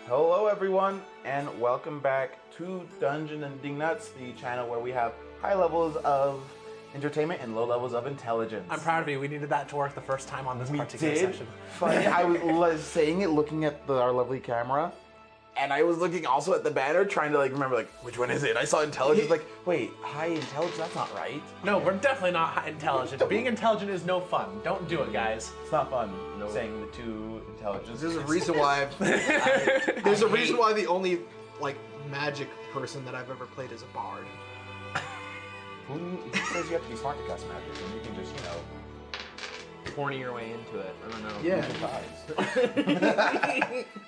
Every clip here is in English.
Hello everyone, and welcome back to Dungeon and Dingnuts, the channel where we have high levels of entertainment and low levels of intelligence. I'm proud of you. We needed that to work the first time on this particular session. Funny, I was saying it looking at our lovely camera, and I was looking also at the banner trying to remember which one is it? I saw intelligence wait, high intelligence, that's not right. No, we're definitely not high intelligent. Being intelligent is no fun. Don't do it, guys. It's not fun saying the two intelligence. There's a reason why there's a reason why the only magic person that I've ever played is a bard. Who says you have to be smart to cast magic and you can just, Corny your way into it. I don't know. Yeah.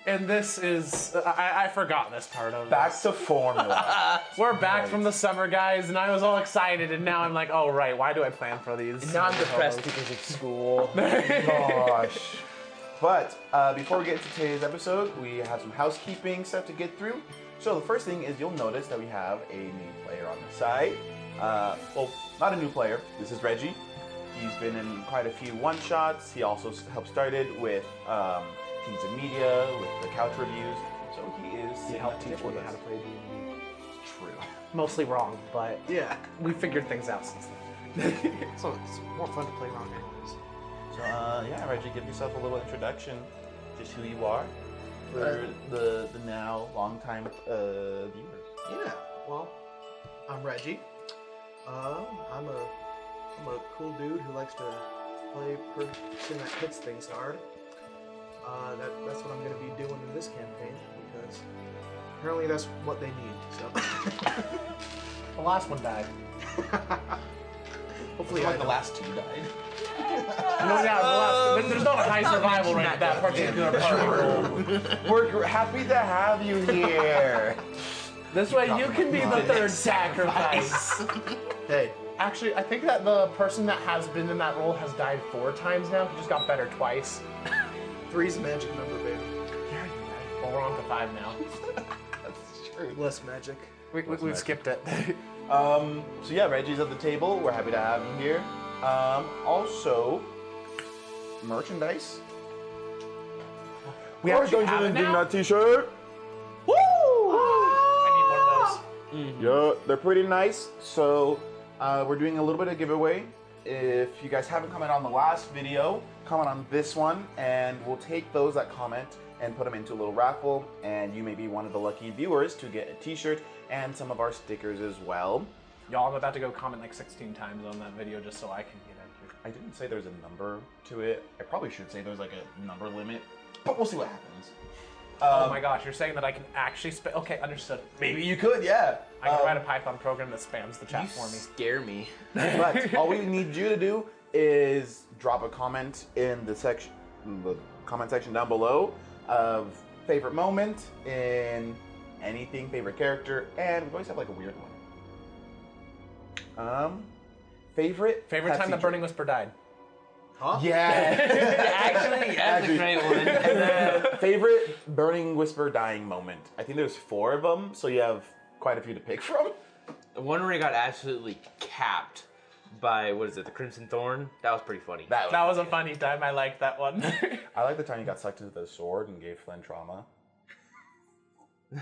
And this is... I forgot this part of Back this. to formula. We're back from the summer, guys, and I was all excited, and now I'm like, oh, right, why do I plan for these? And now I'm depressed because of school. Gosh. But before we get into today's episode, we have some housekeeping stuff to get through. So the first thing is you'll notice that we have a new player on the side. Well, not a new player. This is Reggie. He's been in quite a few one-shots. He also helped started with Kings of Media, with the couch reviews. So he is... He helped teach me with how us. to play D&D. True. Mostly wrong, but Yeah. we figured things out since then. So it's more fun to play wrong anyways. So, yeah, Reggie, give yourself a little introduction, just who you are, for the now long-time viewers. Yeah. Well, I'm Reggie. I'm a cool dude who likes to play person that hits things hard. That's what I'm going to be doing in this campaign because apparently that's what they need. So The last one died. hopefully The last two died. No, yeah, the last, there's not a high survival rate at that particular part. We're happy to have you here. This way you can be the third sacrifice. Hey. Actually, I think that the person that has been in that role has died 4 times now. He just got better twice. 3's a magic number, baby. Yeah, you're right. Well, we're on to 5 now. That's true. Less magic. We've skipped it. So yeah, Reggie's at the table. We're happy to have you here. Also, merchandise. We actually have it now? T-shirt. Woo! I need one of those. Yeah, they're pretty nice. So we're doing a little bit of giveaway. If you guys haven't commented on the last video, comment on this one, and we'll take those that comment and put them into a little raffle, and you may be one of the lucky viewers to get a t-shirt and some of our stickers as well. Y'all, I'm about to go comment 16 times on that video just so I can get in here. I didn't say there's a number to it. I probably should say there's a number limit, but we'll see what happens. Oh my gosh, you're saying that I can actually okay, understood. Maybe you could, yeah. I can write a Python program that spams the chat for me. Scare me. But all we need you to do is drop a comment in the comment section down below of favorite moment in anything, favorite character, and we always have a weird one. Favorite Favorite time the Burning Whisper died. Huh? Yeah. Actually, that's a great one. And then favorite Burning Whisper dying moment. I think there's 4 of them, so you have quite a few to pick from. The one where he got absolutely capped by, the Crimson Thorn? That was pretty funny. That was a funny time. I liked that one. I like the time you got sucked into the sword and gave Flynn trauma.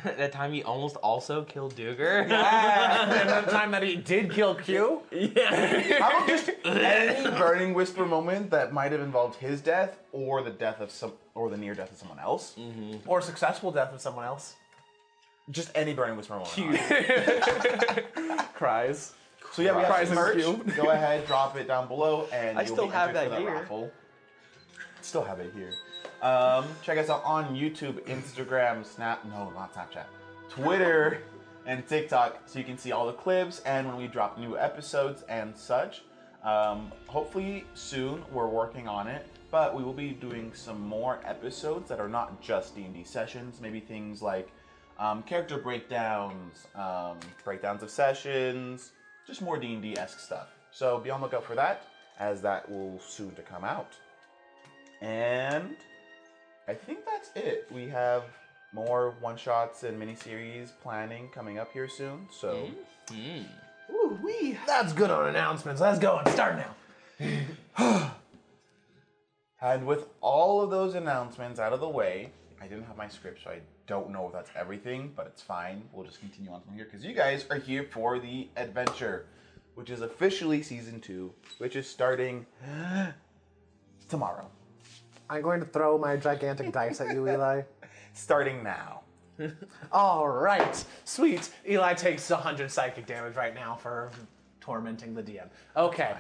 That time he almost also killed Duger. And the time that he did kill Q. Yeah. How about just any Burning Whisper moment that might have involved his death or the death of or the near death of someone else? Mm-hmm. Or successful death of someone else. Just any Burning Whisper moment. Cries. So yeah, we have Cries some and merch. Q. Go ahead, drop it down below, and I you'll still be have entered that for here. raffle. Still have it here. Check us out on YouTube, Instagram, not Snapchat, Twitter, and TikTok, so you can see all the clips and when we drop new episodes and such. Hopefully soon, we're working on it, but we will be doing some more episodes that are not just D&D sessions, maybe things like character breakdowns, breakdowns of sessions, just more D&D-esque stuff. So be on the lookout for that, as that will soon to come out. And I think that's it. We have more one-shots and miniseries planning coming up here soon, so... Ooh, wee. That's good on announcements. Let's go and start now. And with all of those announcements out of the way, I didn't have my script, so I don't know if that's everything, but it's fine. We'll just continue on from here because you guys are here for the adventure, which is officially season 2, which is starting tomorrow. I'm going to throw my gigantic dice at you, Eli. Starting now. All right, sweet. Eli takes 100 psychic damage right now for tormenting the DM. Okay.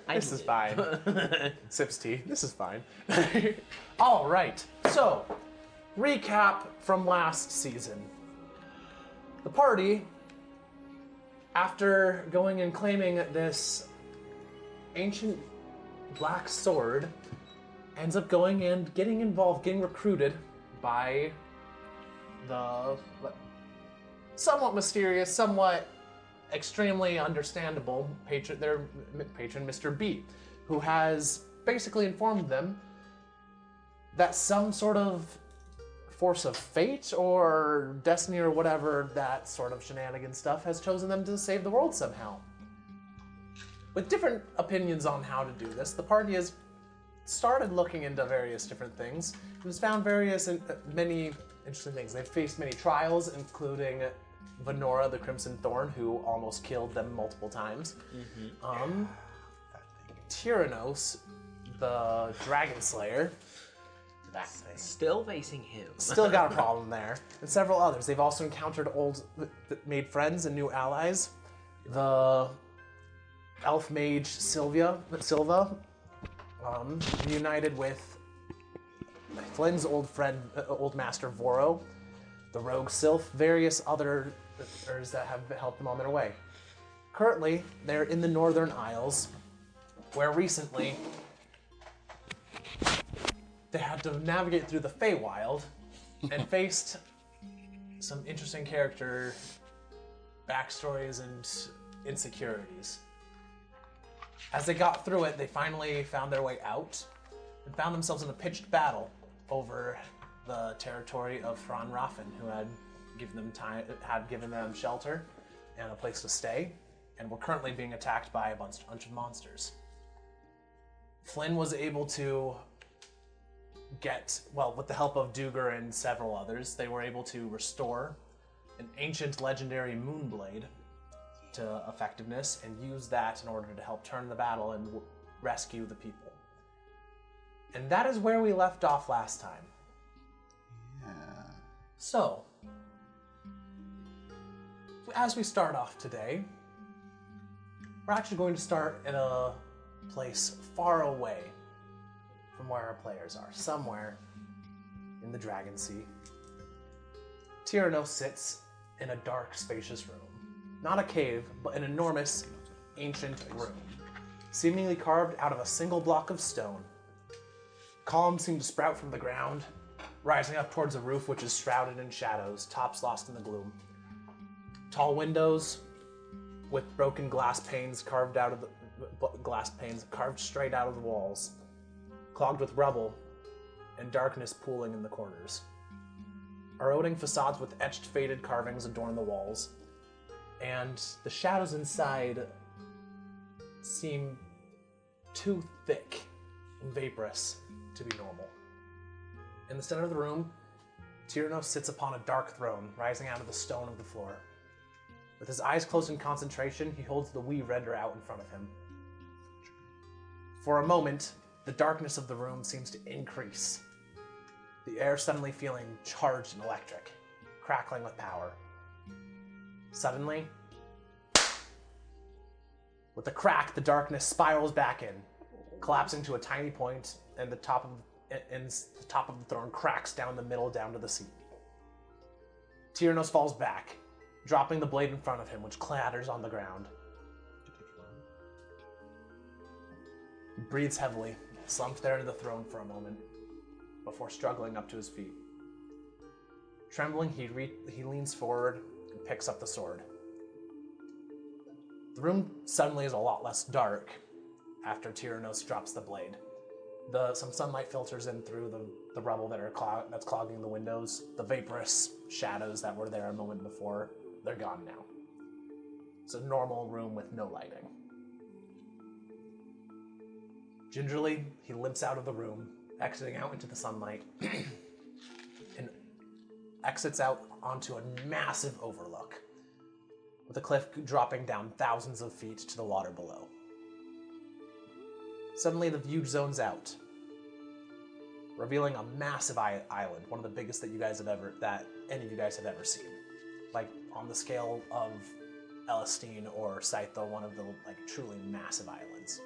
This is fine. Sips tea. This is fine. All right. So, recap from last season. The party, after going and claiming this ancient black sword, ends up going and getting involved, getting recruited by the somewhat mysterious, somewhat extremely understandable their patron, Mr. B, who has basically informed them that some sort of force of fate or destiny or whatever, that sort of shenanigan stuff, has chosen them to save the world somehow. With different opinions on how to do this, the party has started looking into various different things and has found many interesting things. They've faced many trials, including Venora, the Crimson Thorn, who almost killed them multiple times. Tyrannos, the Dragon Slayer. That thing. Still facing him. Still got a problem there. And several others. They've also encountered made friends and new allies. The elf mage Silva, reunited with Flynn's old friend, old master Voro, the rogue Sylph, various others that have helped them on their way. Currently, they're in the Northern Isles, where recently they had to navigate through the Feywild and faced some interesting character backstories and insecurities. As they got through it, they finally found their way out and found themselves in a pitched battle over the territory of Fran Raffen, who had given them shelter and a place to stay, and were currently being attacked by a bunch of monsters. Flynn was able to with the help of Duger and several others, they were able to restore an ancient legendary moonblade to effectiveness and use that in order to help turn the battle and rescue the people. And that is where we left off last time. Yeah. So, as we start off today, we're actually going to start in a place far away from where our players are, somewhere in the Dragon Sea. Tyrannos sits in a dark, spacious room. Not a cave, but an enormous, ancient room, seemingly carved out of a single block of stone. Columns seem to sprout from the ground, rising up towards the roof, which is shrouded in shadows, tops lost in the gloom. Tall windows with broken glass panes carved straight out of the walls, clogged with rubble and darkness pooling in the corners. Eroding facades with etched, faded carvings adorn the walls, and the shadows inside seem too thick and vaporous to be normal. In the center of the room, Tyrannos sits upon a dark throne rising out of the stone of the floor. With his eyes closed in concentration, he holds the Wii render out in front of him. For a moment, the darkness of the room seems to increase, the air suddenly feeling charged and electric, crackling with power. Suddenly, with a crack, the darkness spirals back in, collapsing to a tiny point, and the top of the throne cracks down the middle, down to the sea. Tyrannos falls back, dropping the blade in front of him, which clatters on the ground. He breathes heavily, slumped there to the throne for a moment, before struggling up to his feet. Trembling, he leans forward and picks up the sword. The room suddenly is a lot less dark after Tyrannos drops the blade. Some sunlight filters in through the rubble that's clogging the windows. The vaporous shadows that were there a moment before, they're gone now. It's a normal room with no lighting. Gingerly, he limps out of the room exiting out into the sunlight, and exits out onto a massive overlook, with a cliff dropping down thousands of feet to the water below. Suddenly, the view zones out, revealing a massive island, one of the biggest that any of you guys have ever seen, like on the scale of Elistine or Scytho, one of the truly massive islands.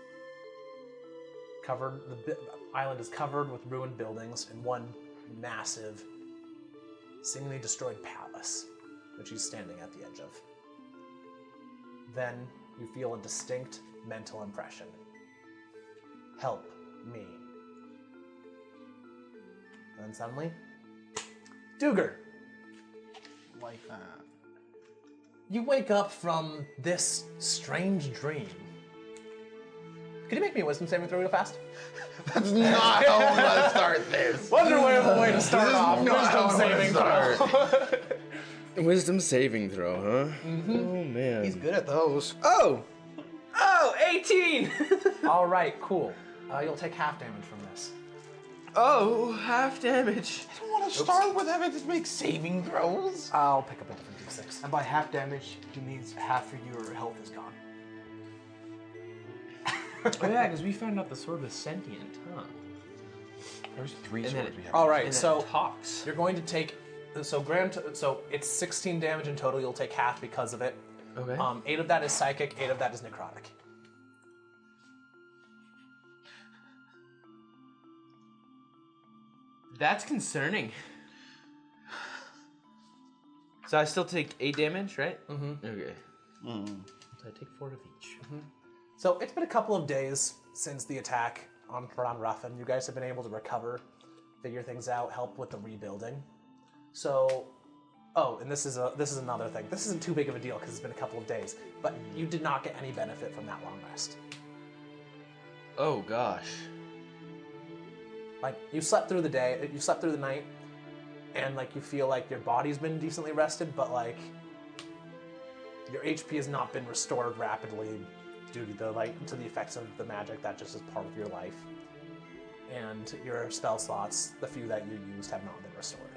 The island is covered with ruined buildings and one massive, seemingly destroyed palace, which he's standing at the edge of. Then you feel a distinct mental impression. Help me. And then suddenly, Duger, Like that. you wake up from this strange dream. Could you make me a wisdom saving throw real fast? That's not how I'm gonna start this. Wonderful way to start off. Wisdom saving throw. Wisdom saving throw, huh? Oh man. He's good at those. Oh, 18. All right, cool. You'll take half damage from this. Oh, half damage. I don't want to start with having to make saving throws. I'll pick up a different d6. And by half damage, he means half of your health is gone. Oh yeah, because we found out the sword was sentient, huh? There's 3 And then swords we have. All right, And so it talks. you're going to take. So it's 16 damage in total. You'll take half because of it. Okay. 8 of that is psychic. 8 of that is necrotic. That's concerning. So I still take 8 damage, right? Mm-hmm. Okay. So I take 4 of each. So it's been a couple of days since the attack on Ruffin. You guys have been able to recover, figure things out, help with the rebuilding. So, and this is another thing. This isn't too big of a deal because it's been a couple of days, but you did not get any benefit from that long rest. Oh gosh. Like you slept through the day, you slept through the night, and you feel like your body's been decently rested, but your HP has not been restored rapidly due to the effects of the magic that just is part of your life. And your spell slots, the few that you used, have not been restored.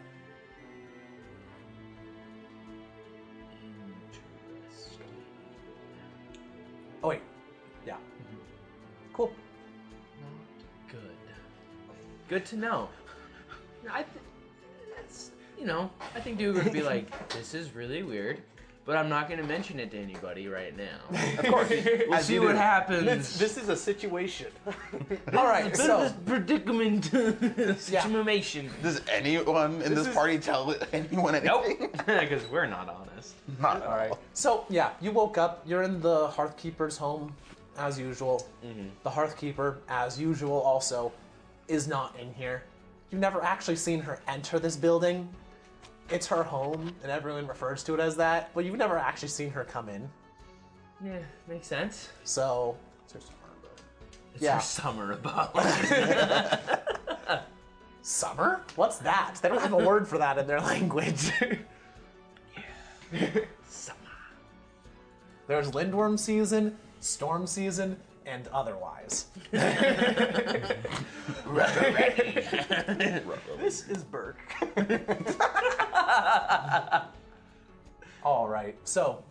Oh wait, yeah. Cool. Not good. Good to know. I think Duger would be like, this is really weird, but I'm not going to mention it to anybody right now. Of course. We'll see what happens. This is a situation. All right, so predicament situation. Does anyone in this party tell anyone anything? Nope, because we're not honest. Not all right. So yeah, you woke up. You're in the Hearthkeeper's home, as usual. The Hearthkeeper, as usual, also is not in here. You've never actually seen her enter this building. It's her home, and everyone refers to it as that, but you've never actually seen her come in. Yeah, makes sense. So, It's her summer abode. summer? What's that? They don't have a word for that in their language. Summer. There's Lindworm season, Storm season, and otherwise. This is Burke. All right, so,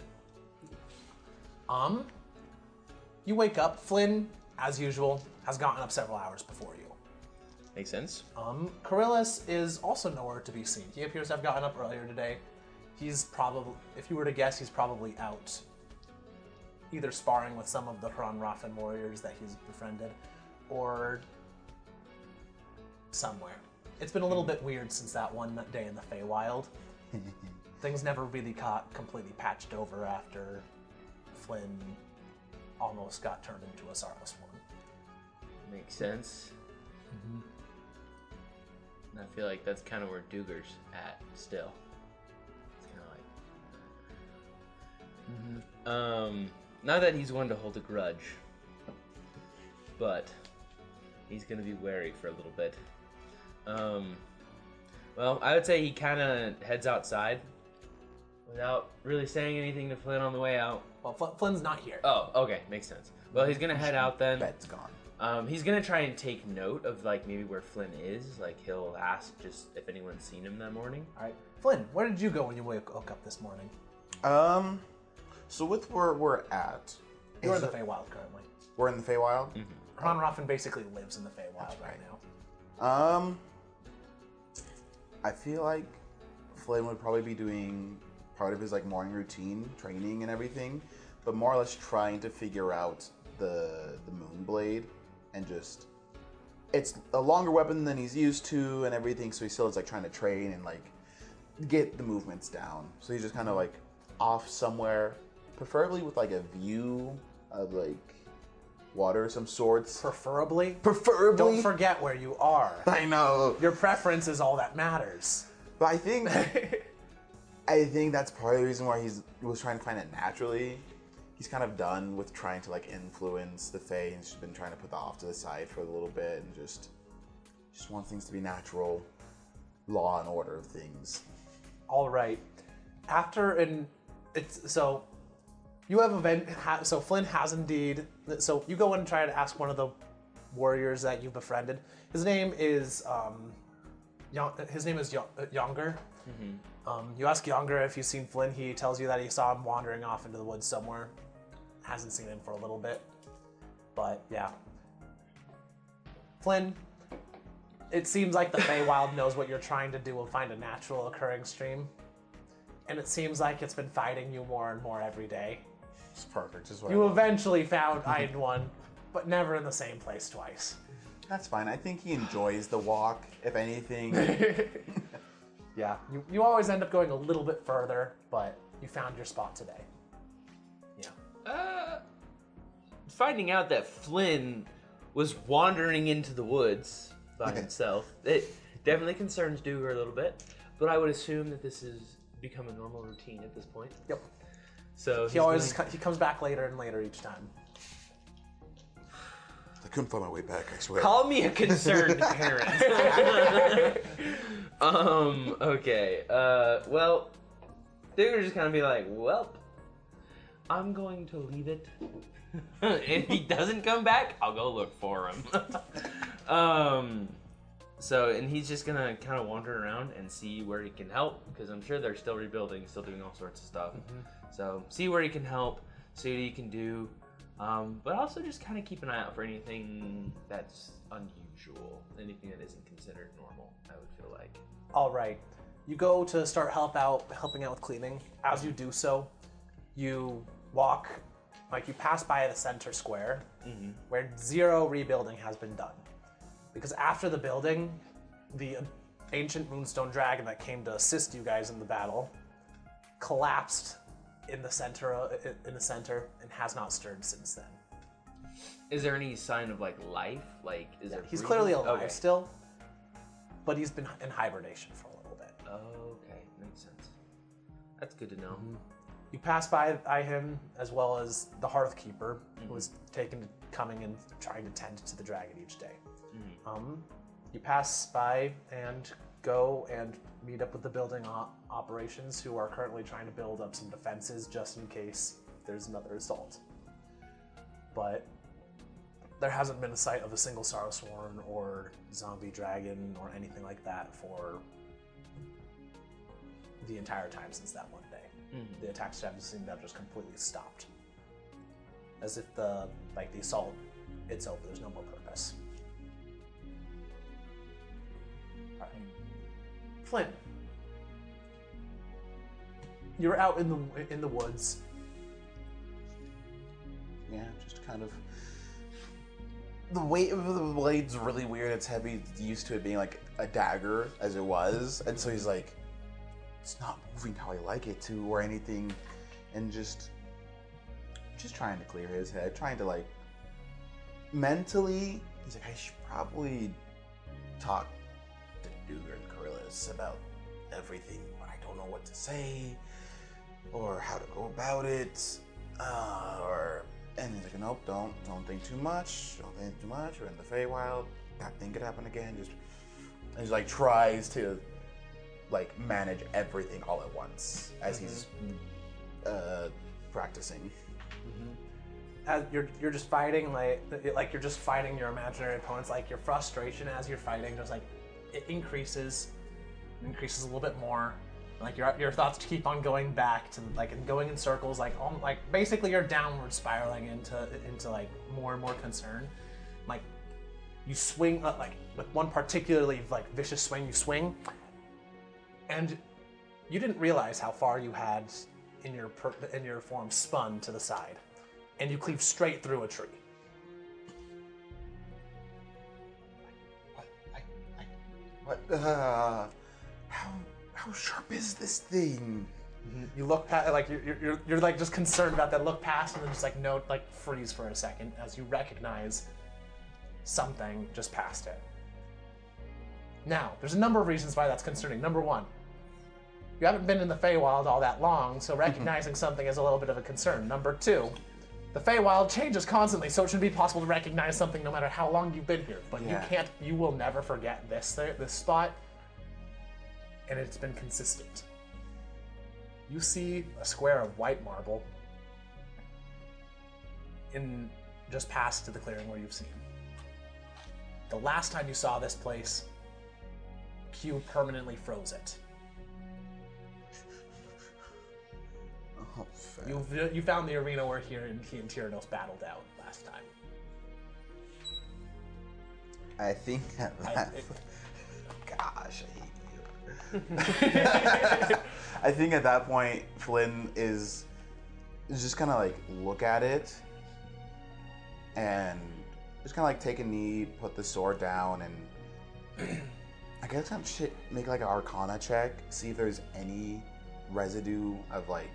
you wake up. Flynn, as usual, has gotten up several hours before you. Makes sense. Coryllis is also nowhere to be seen. He appears to have gotten up earlier today. He's probably, if you were to guess, he's probably out either sparring with some of the Ruffin warriors that he's befriended, or somewhere. It's been a little bit weird since that one day in the Feywild. Things never really got completely patched over after Flynn almost got turned into a Sarlacc one. Makes sense. And I feel like that's kind of where Duger's at still. It's kind of like... Not that he's one to hold a grudge, but he's going to be wary for a little bit. Well, I would say he kind of heads outside without really saying anything to Flynn on the way out. Well, Flynn's not here. Oh, okay, makes sense. Well, he's going to head out then. Bed's gone. He's gonna try and take note of like maybe where Flynn is. Like he'll ask just if anyone's seen him that morning. All right, Flynn, where did you go when you woke up this morning? So with where we're at, You're in the Feywild currently. we're in the Feywild. Ron Ruffin basically lives in the Feywild right now. I feel like Flynn would probably be doing part of his like morning routine, training and everything, but more or less trying to figure out the Moonblade and just it's a longer weapon than he's used to and everything, so he still is like trying to train and like get the movements down. So he's just kind of like off somewhere, preferably with like a view of like water of some sorts. Preferably. Preferably. Don't forget where you are. I know. Your preference is all that matters. But I think that's part of the reason why he was trying to find it naturally. He's kind of done with trying to like influence the Fae, and he's been trying to put that off to the side for a little bit, and just wants things to be natural, law and order of things. All right. So you have so Flynn has indeed. So you go and try to ask one of the warriors that you've befriended. His name is Younger. You ask Younger if he's seen Flynn. He tells you that he saw him wandering off into the woods somewhere. Hasn't seen him for a little bit, but yeah. Flynn, it seems like the Feywild knows what you're trying to do and find a natural occurring stream, and it seems like it's been fighting you more and more every day. It's perfect. Just what You I want. eventually found one, but never in the same place twice. That's fine. I think he enjoys the walk, if anything. Yeah, you always end up going a little bit further, but you found your spot today. Yeah. Finding out that Flynn was wandering into the woods by himself, it definitely concerns Duger a little bit, but I would assume that this has become a normal routine at this point. Yep. So He comes back later and later each time. I couldn't find my way back, I swear. Call me a concerned parent. Okay. Well, Duger's just kind of be like, well, I'm going to leave it. If he doesn't come back, I'll go look for him. So, and he's just gonna kind of wander around and see where he can help, because I'm sure they're still rebuilding, still doing all sorts of stuff. So, see where he can help, see what he can do, but also just kind of keep an eye out for anything that's unusual, anything that isn't considered normal, I would feel like. All right. You go to start helping out with cleaning. As you do so, you walk, you pass by the center square, where zero rebuilding has been done. Because after the building, the ancient Moonstone Dragon that came to assist you guys in the battle collapsed in the center and has not stirred since then. Is there any sign of life? Is there? He's breathing? clearly alive Okay. still, but he's been in hibernation for a little bit. Okay, makes sense. That's good to know. You pass by him, as well as the Hearthkeeper, who was coming and trying to tend to the dragon each day. You pass by and go and meet up with the building operations, who are currently trying to build up some defenses just in case there's another assault. But there hasn't been a sight of a single Sarosworn or zombie dragon or anything like that for the entire time since that one day. The attacks seem to have just completely stopped. As if the assault, it's over, there's no more purpose. Alright. Flynn, you're out in the woods. Yeah, just kind of. The weight of the blade's really weird. It's heavy. It's used to it being like a dagger as it was, and so he's like, it's not moving how I like it to, or anything, and just trying to clear his head, trying to mentally. He's like, I should probably talk to Duger and Coryllis about everything, but I don't know what to say or how to go about it, And he's like, nope, don't think too much. Don't think too much. We're in the Feywild. That thing could happen again. And he tries to manage everything all at once as he's practicing. as you're just fighting like you're just fighting your imaginary opponents. Like your frustration as you're fighting, just like it increases a little bit more. Like your thoughts keep on going back to like and going in circles. Like basically you're downward spiraling into like more and more concern. Like you swing like with one particularly like vicious swing, you swing, and you didn't realize how far you had in your form spun to the side, and you cleave straight through a tree. What? How sharp is this thing? You look past, like you're like just concerned about that. Look past and then just like no, like freeze for a second as you recognize something just past it. Now, there's a number of reasons why that's concerning. Number one, you haven't been in the Feywild all that long, so recognizing something is a little bit of a concern. Number two, the Feywild changes constantly, so it should be possible to recognize something no matter how long you've been here. But you will never forget this spot, and it's been consistent. You see a square of white marble in just past to the clearing where you've seen. The last time you saw this place, Q permanently froze it. Oh, fair. You found the arena where he and Tyranos battled out last time. I think that. Gosh, I hate you. I think at that point, Flynn is just kind of like look at it and just kind of like take a knee, put the sword down, and I guess make like an Arcana check, see if there's any residue of like,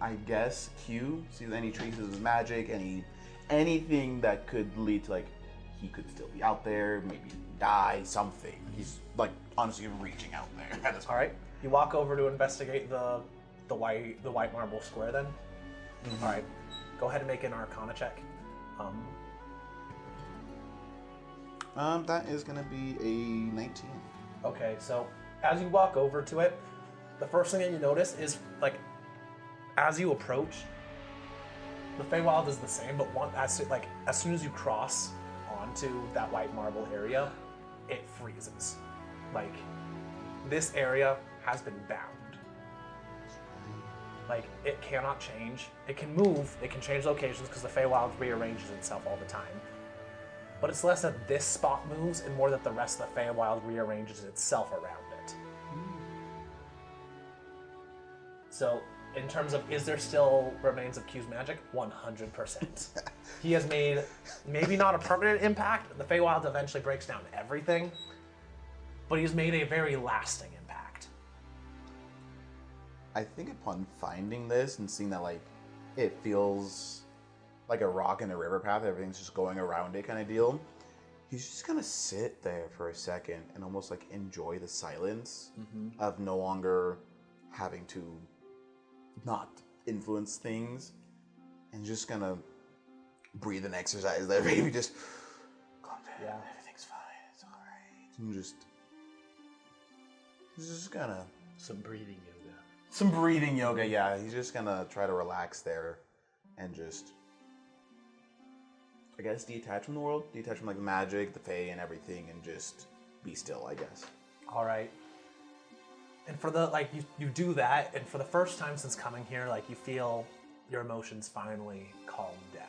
I guess Q, see if any traces of magic, anything that could lead to like he could still be out there, maybe die, something. He's like honestly reaching out there at this point. All right, you walk over to investigate the white marble square. Then, all right, go ahead and make an Arcana check. That is gonna be a 19. Okay, so as you walk over to it, the first thing that you notice is like as you approach, the Feywild is the same, but as soon as you cross onto that white marble area, it freezes. Like this area has been bound. Like it cannot change. It can move. It can change locations because the Feywild rearranges itself all the time. But it's less that this spot moves and more that the rest of the Feywild rearranges itself around it. So, in terms of is there still remains of Q's magic? 100%. He has made maybe not a permanent impact. The Feywild eventually breaks down everything, but he's made a very lasting impact. I think upon finding this and seeing that like it feels like a rock in a river path, everything's just going around it kind of deal, he's just gonna sit there for a second and almost like enjoy the silence of no longer having to not influence things, and just gonna breathe and exercise there, maybe just calm down, everything's fine, it's alright. And he's just gonna Some breathing yoga. some breathing yoga, yeah. He's just gonna try to relax there and just, I guess, detach from the world, detach from like the magic, the fae, and everything, and just be still, I guess. All right. And for the you do that, and for the first time since coming here, like you feel your emotions finally calm down.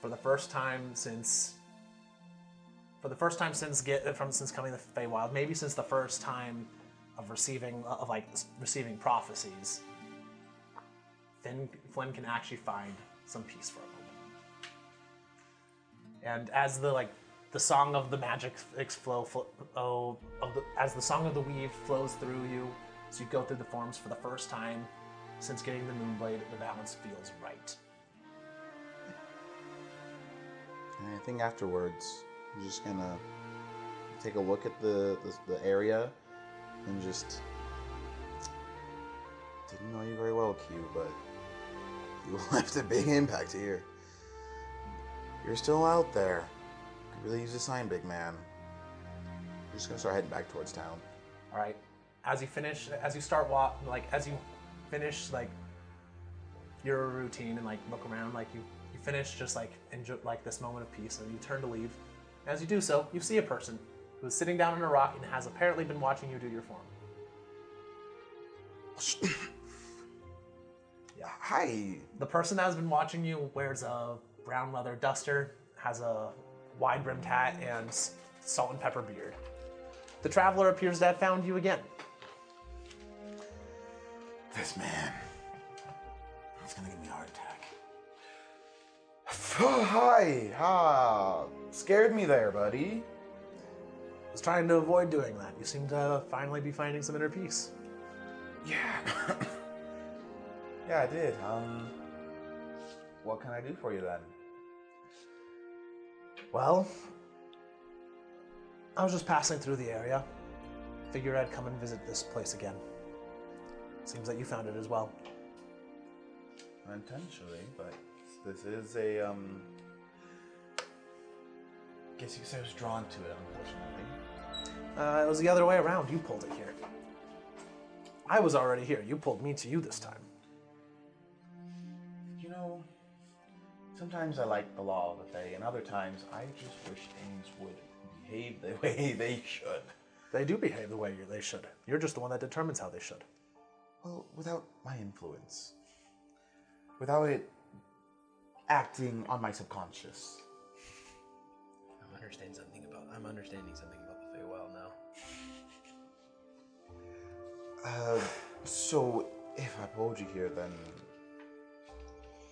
For the first time since coming to the Feywild, maybe since the first time of receiving prophecies, Flynn can actually find some peace for a moment. And as the song of the magic as the song of the weave flows through you, as you go through the forms for the first time since getting the Moonblade, the balance feels right. And I think afterwards, I'm just gonna take a look at the area and just didn't know you very well, Q, but you left a big impact here. You're still out there. Could really use a sign, big man. I'm just gonna start heading back towards town. All right. As you finish your routine and like look around, like you finish, just like enjoy like this moment of peace, and you turn to leave. As you do so, you see a person who is sitting down on a rock and has apparently been watching you do your form. Yeah. Hi. The person that has been watching you wears a brown leather duster, has a wide-brimmed hat, and salt and pepper beard. The traveler appears to have found you again. This man. He's gonna give me a heart attack. Oh, hi. Scared me there, buddy. I was trying to avoid doing that. You seem to finally be finding some inner peace. Yeah. Yeah, I did. What can I do for you then? Well, I was just passing through the area. Figured I'd come and visit this place again. Seems that you found it as well. Unintentionally, but this is a, guess you could say I was drawn to it, unfortunately. It was the other way around. You pulled it here. I was already here. You pulled me to you this time. You know, sometimes I like the law of the Fae, and other times I just wish things would behave the way they should. They do behave the way they should. You're just the one that determines how they should. Well, without my influence. Without it acting on my subconscious. I'm understanding something about the Feywild now. So if I pulled you here, then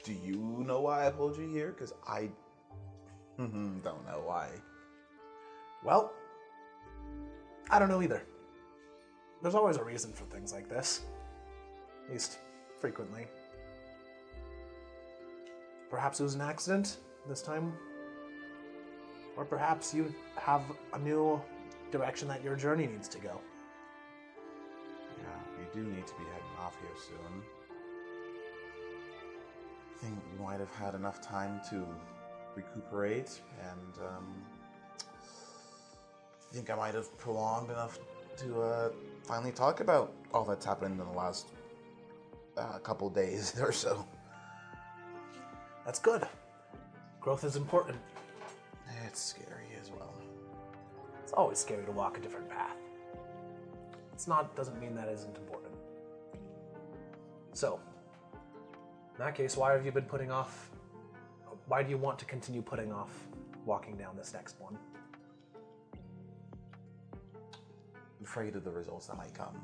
do you know why I pulled you here? Because I don't know why. Well, I don't know either. There's always a reason for things like this. At least, frequently. Perhaps it was an accident this time. Or perhaps you have a new direction that your journey needs to go. Yeah, we do need to be heading off here soon. I think we might have had enough time to recuperate, and I think I might have prolonged enough to finally talk about all that's happened in the last couple days or so. That's good. Growth is important. It's scary as well. It's always scary to walk a different path. Doesn't mean that isn't important. So, in that case, why have you been putting off? Why do you want to continue putting off walking down this next one? I'm afraid of the results that might come.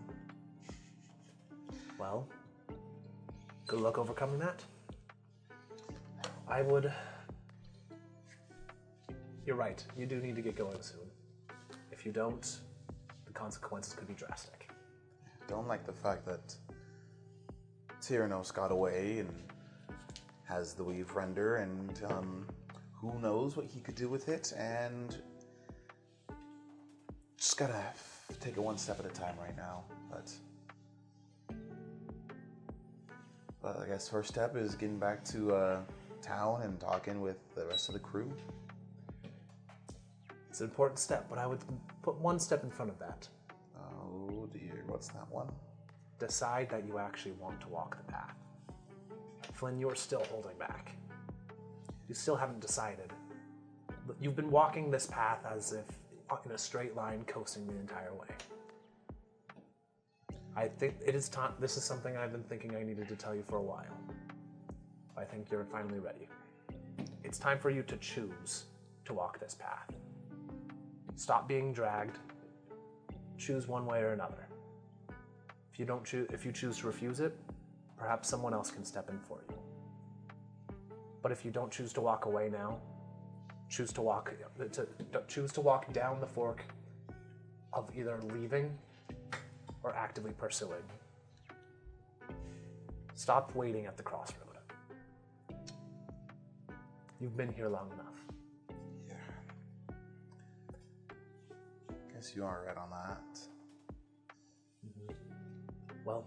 Well, good luck overcoming that. You're right, you do need to get going soon. If you don't, the consequences could be drastic. Don't like the fact that Tyrannos got away and has the Weave Render, and who knows what he could do with it, and just gotta take it one step at a time right now. But I guess first step is getting back to town and talking with the rest of the crew. It's an important step, but I would put one step in front of that. Oh dear, what's that one? Decide that you actually want to walk the path. Flynn, you're still holding back. You still haven't decided. You've been walking this path as if in a straight line, coasting the entire way. I think it is time. This is something I've been thinking I needed to tell you for a while. I think you're finally ready. It's time for you to choose to walk this path. Stop being dragged. Choose one way or another. If you choose to refuse it, perhaps someone else can step in for you. But if you don't choose to walk away now, choose to walk down the fork of either leaving or actively pursuing. Stop waiting at the crossroad. You've been here long enough. Yeah. Guess you are right on that. Well,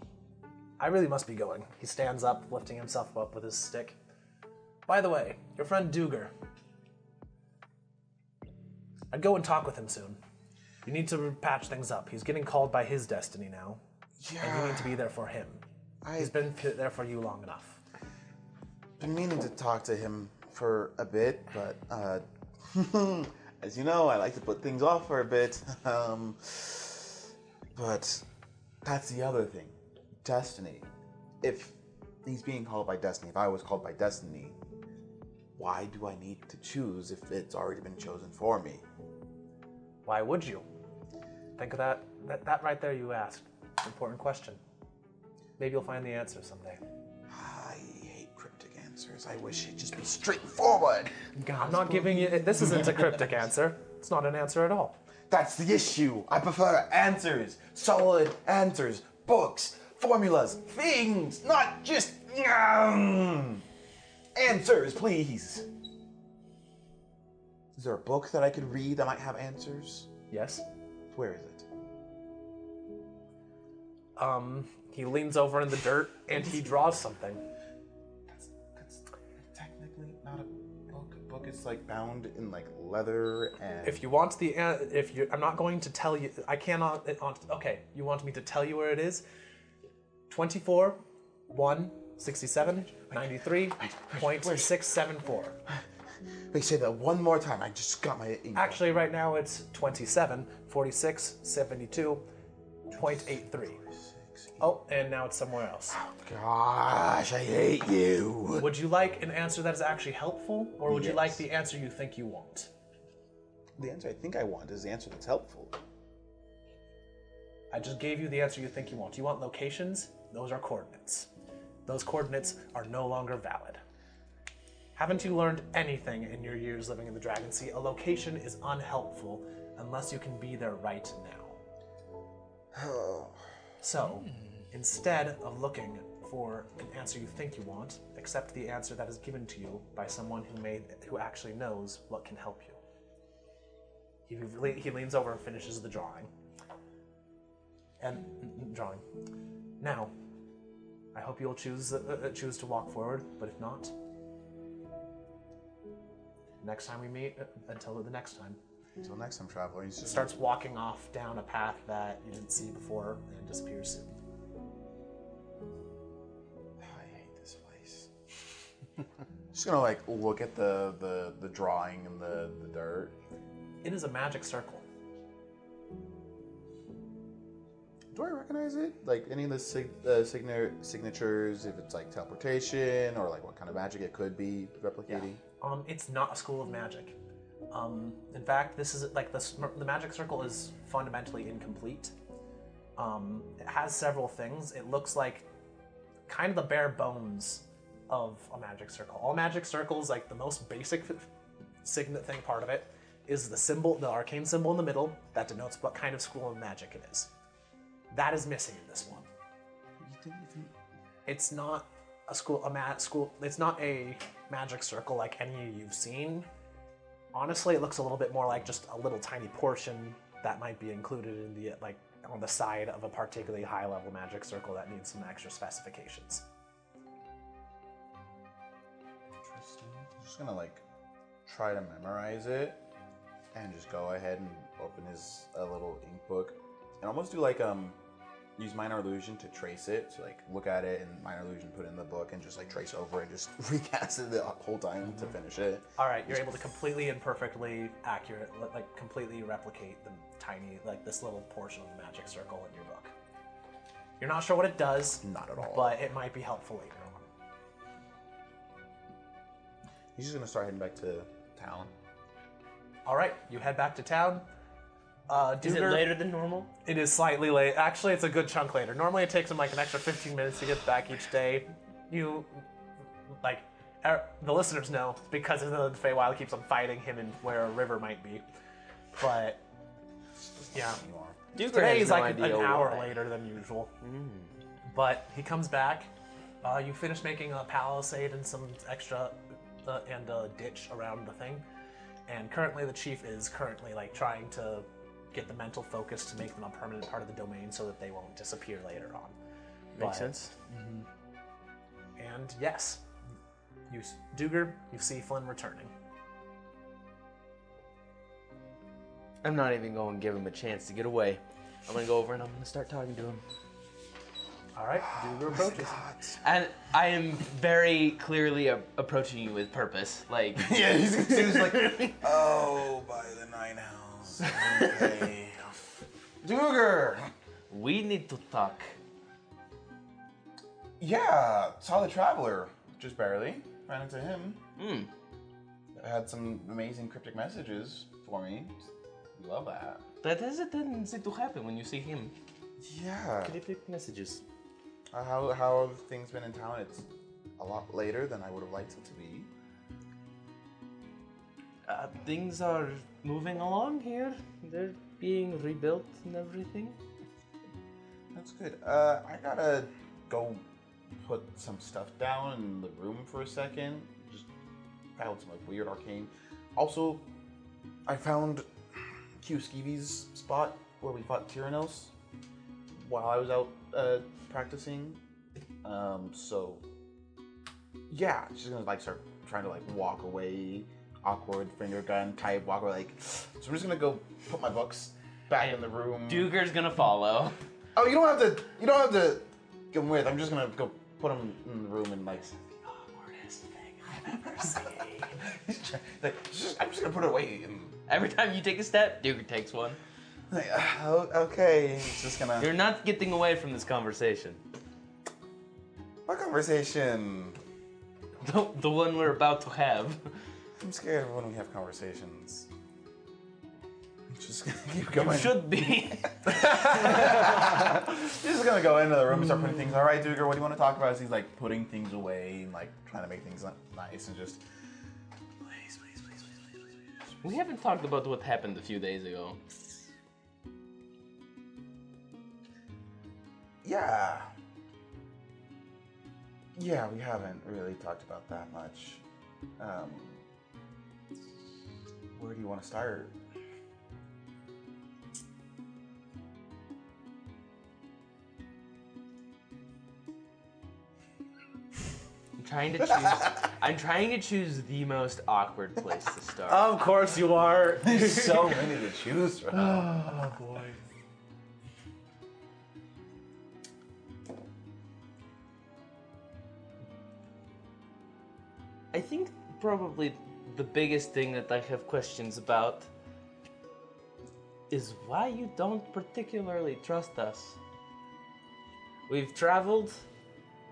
I really must be going. He stands up, lifting himself up with his stick. By the way, your friend Duger. I'd go and talk with him soon. You need to patch things up. He's getting called by his destiny now. Yeah. And you need to be there for him. He's been there for you long enough. been meaning to talk to him for a bit, but as you know, I like to put things off for a bit. But that's the other thing. Destiny. If he's being called by destiny, if I was called by destiny, why do I need to choose if it's already been chosen for me? Why would you? Think of that right there you asked. Important question. Maybe you'll find the answer someday. I hate cryptic answers. I wish it'd just be straightforward. I'm not giving you... This isn't a cryptic answer. It's not an answer at all. That's the issue. I prefer answers. Solid answers. Books. Formulas. Things. Not just... answers, please. Is there a book that I could read that might have answers? Yes? Where is it? He leans over in the dirt and he draws something. That's technically not a book. A book is like bound in like leather and... If you want the... I'm not going to tell you... I cannot... Okay, you want me to tell you where it is? 24, 1, 67, 93.674. Wait, say that one more time. I just got my... Actually, right now it's 27, 46, 72.83. Oh, and now it's somewhere else. Gosh, I hate you. Would you like an answer that is actually helpful, or would you Yes. like the answer you think you want? The answer I think I want is the answer that's helpful. I just gave you the answer you think you want. You want locations? Those are coordinates. Those coordinates are no longer valid. Haven't you learned anything in your years living in the Dragon Sea? A location is unhelpful unless you can be there right now. So, instead of looking for an answer you think you want, accept the answer that is given to you by someone who actually knows what can help you. He leans over and finishes the drawing. Now, I hope you'll choose to walk forward, but if not, next time we meet, until the next time. Until next time, traveler. He's just Starts walking off down a path that you didn't see before and disappears soon. I hate this place. Just gonna like look at the drawing in the dirt. It is a magic circle. Do I recognize it? Like any of the signatures, if it's like teleportation or like what kind of magic it could be replicating? It's not a school of magic. In fact, this is like the magic circle is fundamentally incomplete. It has several things. It looks like kind of the bare bones of a magic circle. All magic circles, like the most basic signet thing part of it, is the symbol, the arcane symbol in the middle that denotes what kind of school of magic it is. That is missing in this one. It's not a school. It's not a magic circle like any you've seen. Honestly, it looks a little bit more like just a little tiny portion that might be included in the on the side of a particularly high-level magic circle that needs some extra specifications. Interesting. I'm just gonna like try to memorize it and just go ahead and open his little ink book and almost do like use minor illusion to trace it. So like look at it and minor illusion put it in the book and just like trace over it, just recast it the whole time to finish it. All right, you're able to completely and perfectly accurate, like completely replicate the tiny, like this little portion of the magic circle in your book. You're not sure what it does. Not at all. But it might be helpful later on. He's just gonna start heading back to town. All right, you head back to town. Is it later than normal? It is slightly late. Actually, it's a good chunk later. Normally, it takes him like an extra 15 minutes to get back each day. The listeners know because of the Feywild keeps on fighting him and where a river might be. But yeah, today is like an hour later than usual. But he comes back. You finish making a palisade and some extra and a ditch around the thing. And currently, the chief is like trying to get the mental focus to make them a permanent part of the domain so that they won't disappear later on. Makes sense. And yes, Duger, you see Flynn returning. I'm not even going to give him a chance to get away. I'm going to go over and I'm going to start talking to him. All right, Duger approaches. And I am very clearly approaching you with purpose. Like, Yeah, he's like, oh, by the 9 hells. Okay. Duger! we need to talk. Yeah, saw the Traveler. Just barely. Ran into him. Hmm. Had some amazing cryptic messages for me. Love that. That has a tendency to happen when you see him. Yeah. Cryptic messages. How have things been in town? It's a lot later than I would have liked it to be. Things are moving along here. They're being rebuilt and everything. That's good. I gotta go put some stuff down in the room for a second. Just found some like weird arcane. Also, I found Q Skeevy's spot where we fought Tyrannos while I was out practicing. So yeah, she's gonna like start trying to like walk away, awkward finger gun type walk away. Like, so I'm just gonna go put my books back in the room. Duger's gonna follow. Oh, you don't have to. You don't have to come with. I'm just gonna go put them in the room and like. The awkwardest thing I've ever seen. I'm just gonna put it away. And, Every time you take a step, Duger takes one. like, okay. It's just gonna. You're not getting away from this conversation. What conversation? The one we're about to have. I'm scared when we have conversations. I'm just gonna keep going. You should be. Just gonna go into the room and start putting things. All right, Duger, what do you want to talk about? As he's like putting things away and like trying to make things nice and just. Please. We haven't talked about what happened a few days ago. Yeah. Yeah, we haven't really talked about that much. Where do you want to start? I'm trying to choose the most awkward place to start. Of course you are. There's so many to choose from. Oh boy. I think probably the biggest thing that I have questions about is why you don't particularly trust us. We've traveled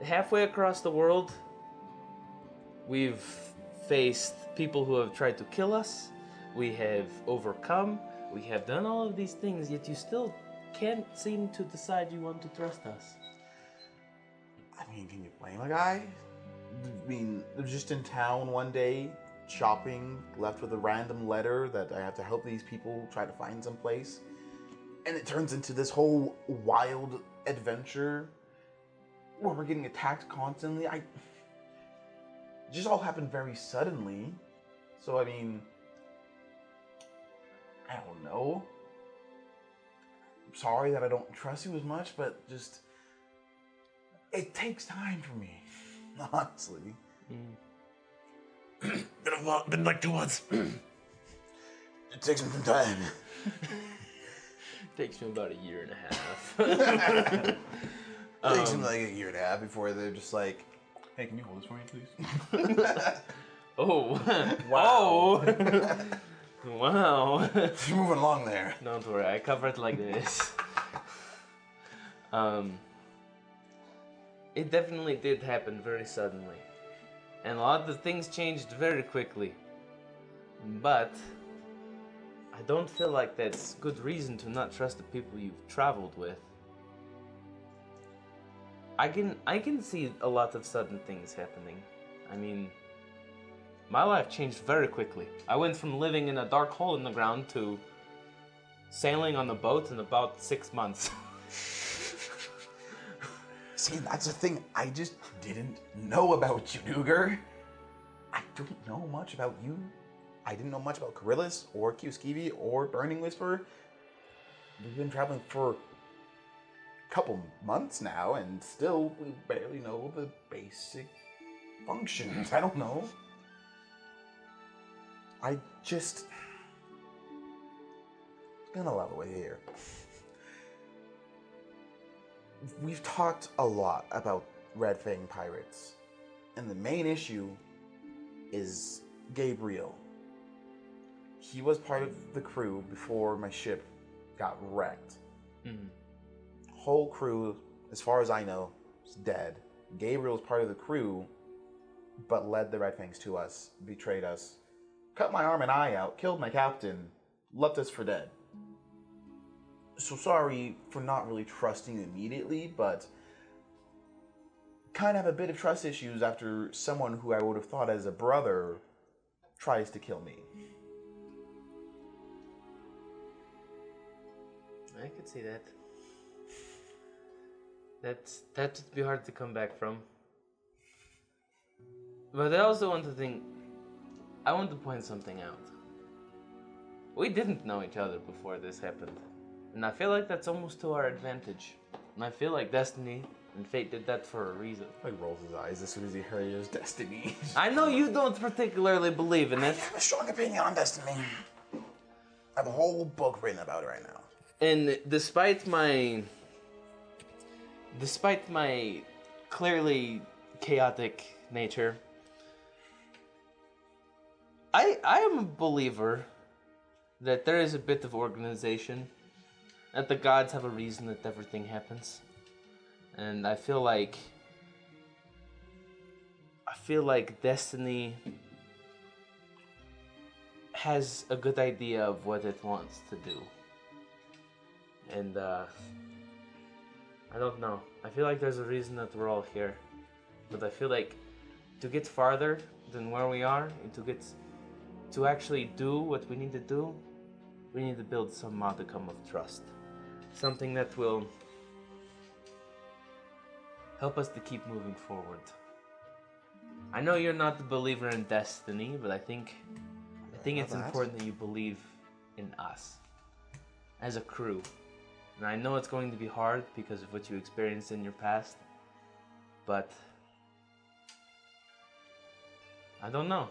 halfway across the world. We've faced people who have tried to kill us. We have overcome. We have done all of these things, yet you still can't seem to decide you want to trust us. I mean, can you blame a guy? I mean, they're just in town one day, shopping, left with a random letter that I have to help these people try to find some place. And it turns into this whole wild adventure where we're getting attacked constantly. It just all happened very suddenly. So, I mean, I don't know. I'm sorry that I don't trust you as much, but just, it takes time for me. Honestly. Been like 2 months. It takes me some time. Takes me about a year and a half. It takes them like a year and a half before they're just like, hey, can you hold this for me, please? Oh. Wow. Oh. Wow. You're moving along there. Don't worry, I cover it like this. It definitely did happen very suddenly. And a lot of things changed very quickly. But I don't feel like that's good reason to not trust the people you've traveled with. I can see a lot of sudden things happening. I mean, my life changed very quickly. I went from living in a dark hole in the ground to sailing on a boat in about 6 months. See, that's the thing. I just didn't know about you, Duger. I don't know much about you. I didn't know much about Coryllis or Q Skeevy or Burning Whisper. We've been traveling for a couple months now, and still we barely know the basic functions. I don't know. I just gonna love it with you here. we've talked a lot about Red Fang pirates, and the main issue is Gabriel. He was part of the crew before my ship got wrecked. Whole crew, as far as I know, is dead. Gabriel's part of the crew, but led the Red Fangs to us, betrayed us, cut my arm and eye out, killed my captain, left us for dead. So sorry for not really trusting you immediately, but kind of have a bit of trust issues after someone who I would have thought as a brother tries to kill me. I could see that. That would be hard to come back from. But I also want to point something out. We didn't know each other before this happened. And I feel like that's almost to our advantage. And I feel like destiny and fate did that for a reason. Like rolls his eyes as soon as he hears destiny. I know you don't particularly believe in it. I have a strong opinion on destiny. I have a whole book written about it right now. And despite my clearly chaotic nature, I am a believer that there is a bit of organization, that the gods have a reason that everything happens. And I feel like destiny has a good idea of what it wants to do. And I don't know. I feel like there's a reason that we're all here. But I feel like to get farther than where we are, and to actually do what we need to do, we need to build some modicum of trust. Something that will help us to keep moving forward. I know you're not a believer in destiny, but I think it's important that you believe in us as a crew. And I know it's going to be hard because of what you experienced in your past, but I don't know.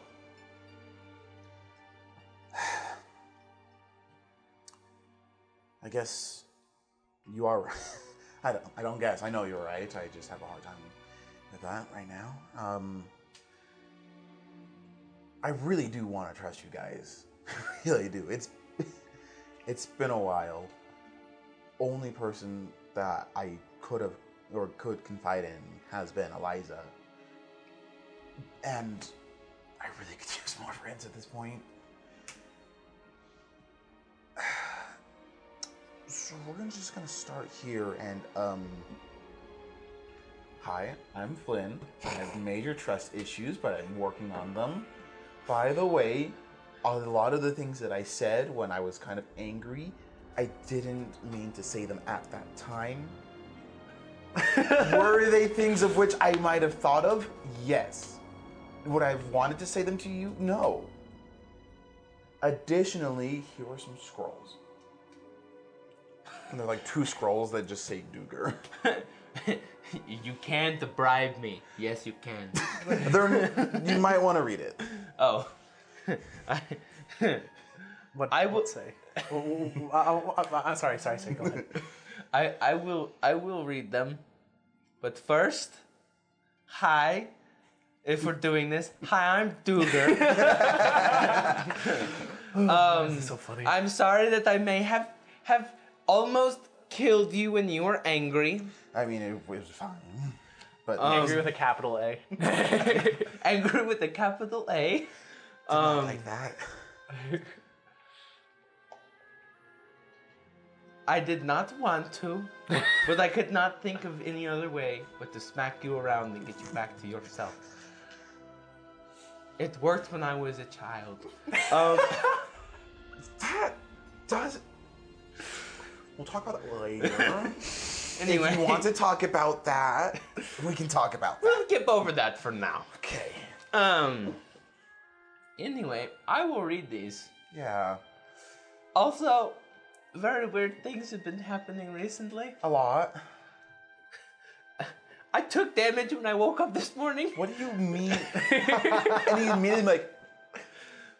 I guess you are right. I don't guess. I know you're right. I just have a hard time with that right now. I really do want to trust you guys. I really do. It's been a while. Only person that I could confide in has been Eliza. And I really could use more friends at this point. So we're just gonna start here and hi, I'm Flynn. I have major trust issues, but I'm working on them. By the way, a lot of the things that I said when I was kind of angry, I didn't mean to say them at that time. Were they things of which I might have thought of? Yes. Would I have wanted to say them to you? No. Additionally, here are some scrolls. And they're like 2 scrolls that just say Duger. You can't bribe me. Yes, you can. You might want to read it. Oh. What I will say. Sorry. Go ahead. I will read them, but first, hi. If we're doing this, hi, I'm Duger. This is so funny. I'm sorry that I may have almost killed you when you were angry. I mean, it was fine. But Angry with a capital A. Angry with a capital A. not like that. I did not want to, but I could not think of any other way but to smack you around and get you back to yourself. It worked when I was a child. That does. We'll talk about that later. Anyway, If you want to talk about that, we can talk about that. we'll skip over that for now. Okay. Anyway, I will read these. Yeah. Also, very weird things have been happening recently. A lot. I took damage when I woke up this morning. What do you mean? And he immediately like,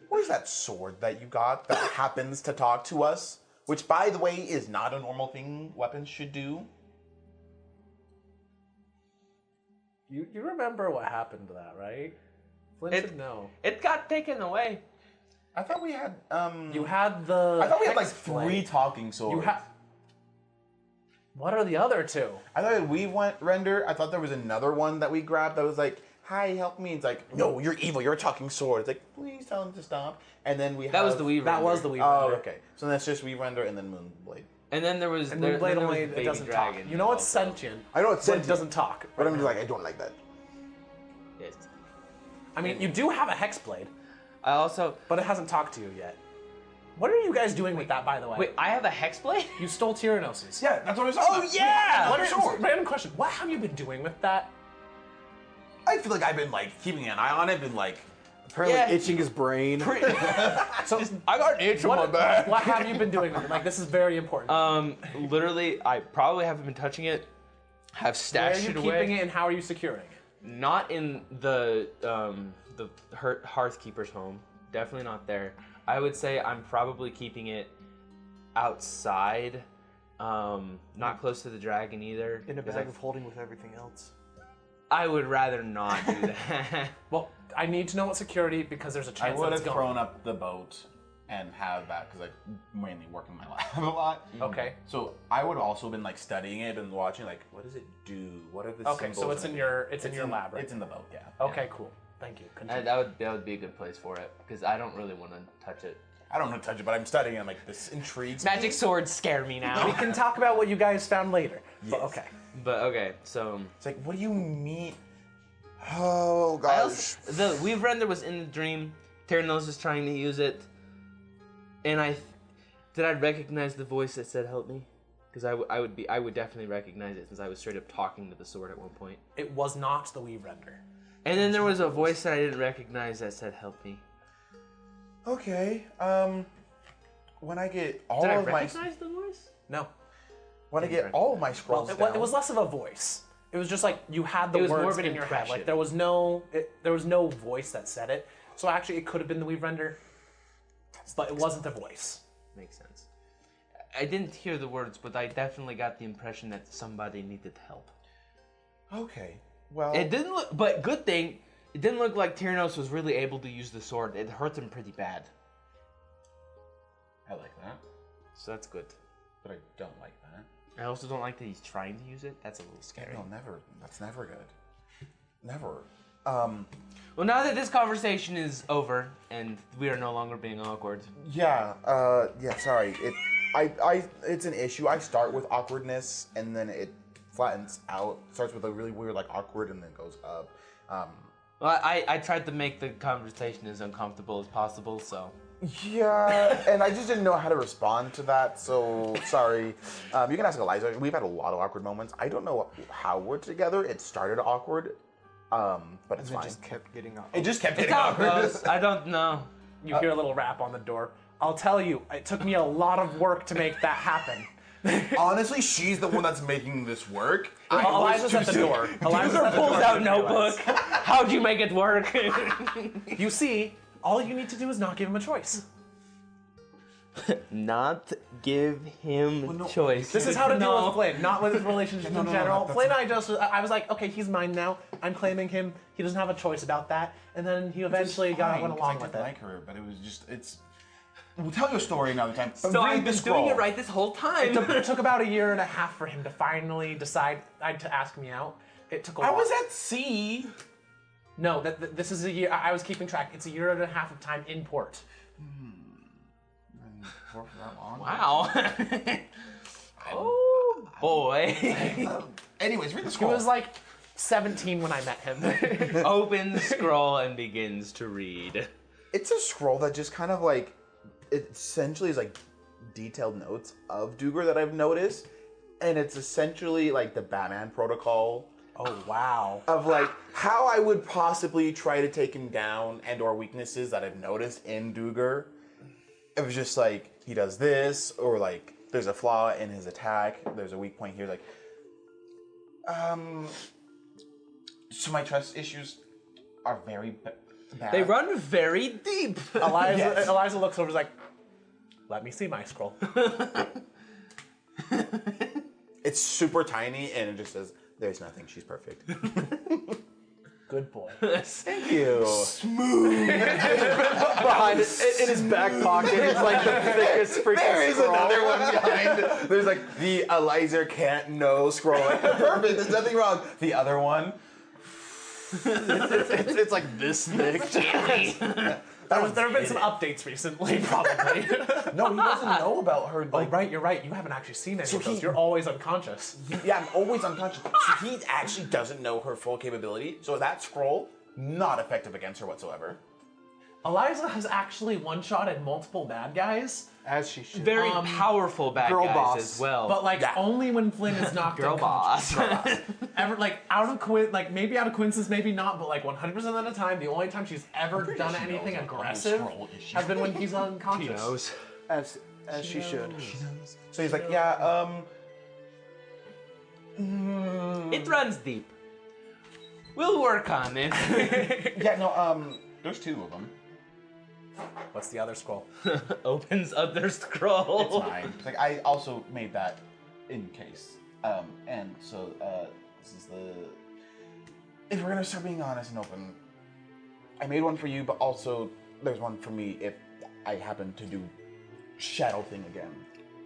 what is that sword that you got that happens to talk to us? Which, by the way, is not a normal thing weapons should do. You remember what happened to that, right? Flint said no. It got taken away. I thought we had You had the. I thought we had like hex 3 blade. talking swords. You have. What are the other 2? I thought we went render. I thought there was another one that we grabbed that was like, "Hi, help me." It's like, "No, you're evil. You're a talking sword." It's like, "Please tell him to stop." And then we That was the Weave That Render. was the Weave Oh, Render. okay. So that's just Weave Render and then Moonblade. And then there was And there, Moonblade then there only was it Baby doesn't Dragon talk. You know it's also. sentient. I know it's But it sentient, doesn't talk. but I'm just like, I don't like that. Yes. I mean, you do have a Hexblade, I also but it hasn't talked to you yet. What are you guys doing with that, by the way? wait. I have a Hexblade. You stole Tyrannos's. Yeah, that's what I was Oh yeah. What random question. What have you been doing with that? I feel like I've been like keeping an eye on it, been like apparently Yeah. itching his brain. So, I got an itch on my back. what have you been doing with it? Like, this is very important. Literally, I probably haven't been touching it. Have Where are stashed you it keeping away. it and how are you securing it? Not in the Hearthkeeper's home. Definitely not there. I would say I'm probably keeping it outside, not close to the dragon either. In a bag of holding with everything else. I would rather not do that. Well, I need to know what security because there's a I chance would that have it's thrown gone. up the boat and have that because I mainly work in my lab a lot. Okay. So I would also been like studying it and watching like what does it do? What are the Okay, symbols? so it's and in everything? your lab, right? It's in the boat, yeah. Okay, cool. Thank you. Continue. that would be a good place for it because I don't really want to touch it. I don't want to touch it, but I'm studying it. I'm like, this intrigues me. Magic swords scare me We now. can talk about what you guys found later. But Yes. okay. But okay, so It's like, what do you mean? Oh I gosh. also, the Weave Render was in the dream. Terranos is trying to use it, and did I recognize the voice that said "help me"? Because I would definitely recognize it since I was straight up talking to the sword at one point. It was not the Weave Render. And then there was a voice that I didn't recognize that said "help me." Okay. When I get all Did I of my recognize the voice? No. when I get all of my scrolls It down, was less of a voice. It was just like you had the It was words more of an in your head. Like impression. there was no voice that said it. So actually, it could have been the Weave Render, but it wasn't the voice. Makes sense. I didn't hear the words, but I definitely got the impression that somebody needed help. Okay. Well, It didn't look, but good thing, it didn't look like Tyrannos was really able to use the sword. It hurt him pretty bad. I like that, So that's good. but I don't like that. I also don't like that he's trying to use it. That's a little scary. No, never. That's never good. Never. Well, now that this conversation is over and we are no longer being awkward, Yeah. Yeah. Sorry. It's an issue. I start with awkwardness and then it flattens out. Starts with a really weird, like awkward, and then goes up. well, I tried to make the conversation as uncomfortable as possible, so. Yeah, and I just didn't know how to respond to that, so sorry. You can ask Eliza. We've had a lot of awkward moments. I don't know how we're together. It started awkward, but it's It fine. just kept getting up. It just kept It's getting how it awkward. goes. I don't know. You hear a little rap on the door. I'll tell you, it took me a lot of work to make that happen. Honestly, she's the one that's making this work. I was Eliza's too at the soon. door. Eliza's User at the pulls door. out notebook. How'd you make it work? You see, all you need to do is not give him a choice. Not give him choice. This is how to deal with Flynn, not with his relationship No, in no, general. that's Flynn, I was like, okay, he's mine now. I'm claiming him. He doesn't have a choice about that. And then he eventually went along with I it. like her, but it was just, we'll tell you a story another time. But So read I've the been doing scroll. it right this whole time. It took about 1.5 years for him to finally decide to ask me out. It took a while. I was at sea. No, this is a year. I was keeping track. It's 1.5 years of time in port. For that long. Wow. Oh boy. Anyways, read the He scroll. was like 17 when I met him. Opens the scroll and begins to read. It's a scroll that just kind of like, it essentially is like detailed notes of Duger that I've noticed. And it's essentially like the Batman protocol Oh, wow. of like how I would possibly try to take him down and or weaknesses that I've noticed in Duger. It was just like, he does this, or like there's a flaw in his attack, there's a weak point here, like, so my trust issues are very bad. They run very deep. Eliza looks over and is like, let me see my scroll. It's super tiny and it just says, there's nothing, she's perfect. Good boy. Thank you. Behind it, in his back pocket, it's like the thickest freaking There is scroll. another one behind. There's like the Eliza can't know scroll. Like, perfect. There's nothing wrong. The other one. It's like this thick. There have been some updates recently, probably. No, he doesn't know about her. Oh, Like, right, you're right. You haven't actually seen any So of those. he- You're always unconscious. yeah, I'm always unconscious. So he actually doesn't know her full capability. So that scroll, not effective against her whatsoever. Eliza has actually one-shotted multiple bad guys, As she should. Very powerful bad girl guys boss. as well. but like Yeah. only when Flynn is knocked girl unconscious. boss. Ever like maybe out of coincidence, maybe not, but like 100% of the time, the only time she's ever done anything aggressive has been when he's He unconscious. knows. As she should. So he's like, yeah, It runs deep. We'll work on it. yeah, no, there's two of them. What's the other scroll? Opens up their scroll. It's mine. Like I also made that in case. And so this is the. If we're gonna start being honest and open, I made one for you, but also there's one for me if I happen to do shadow thing again.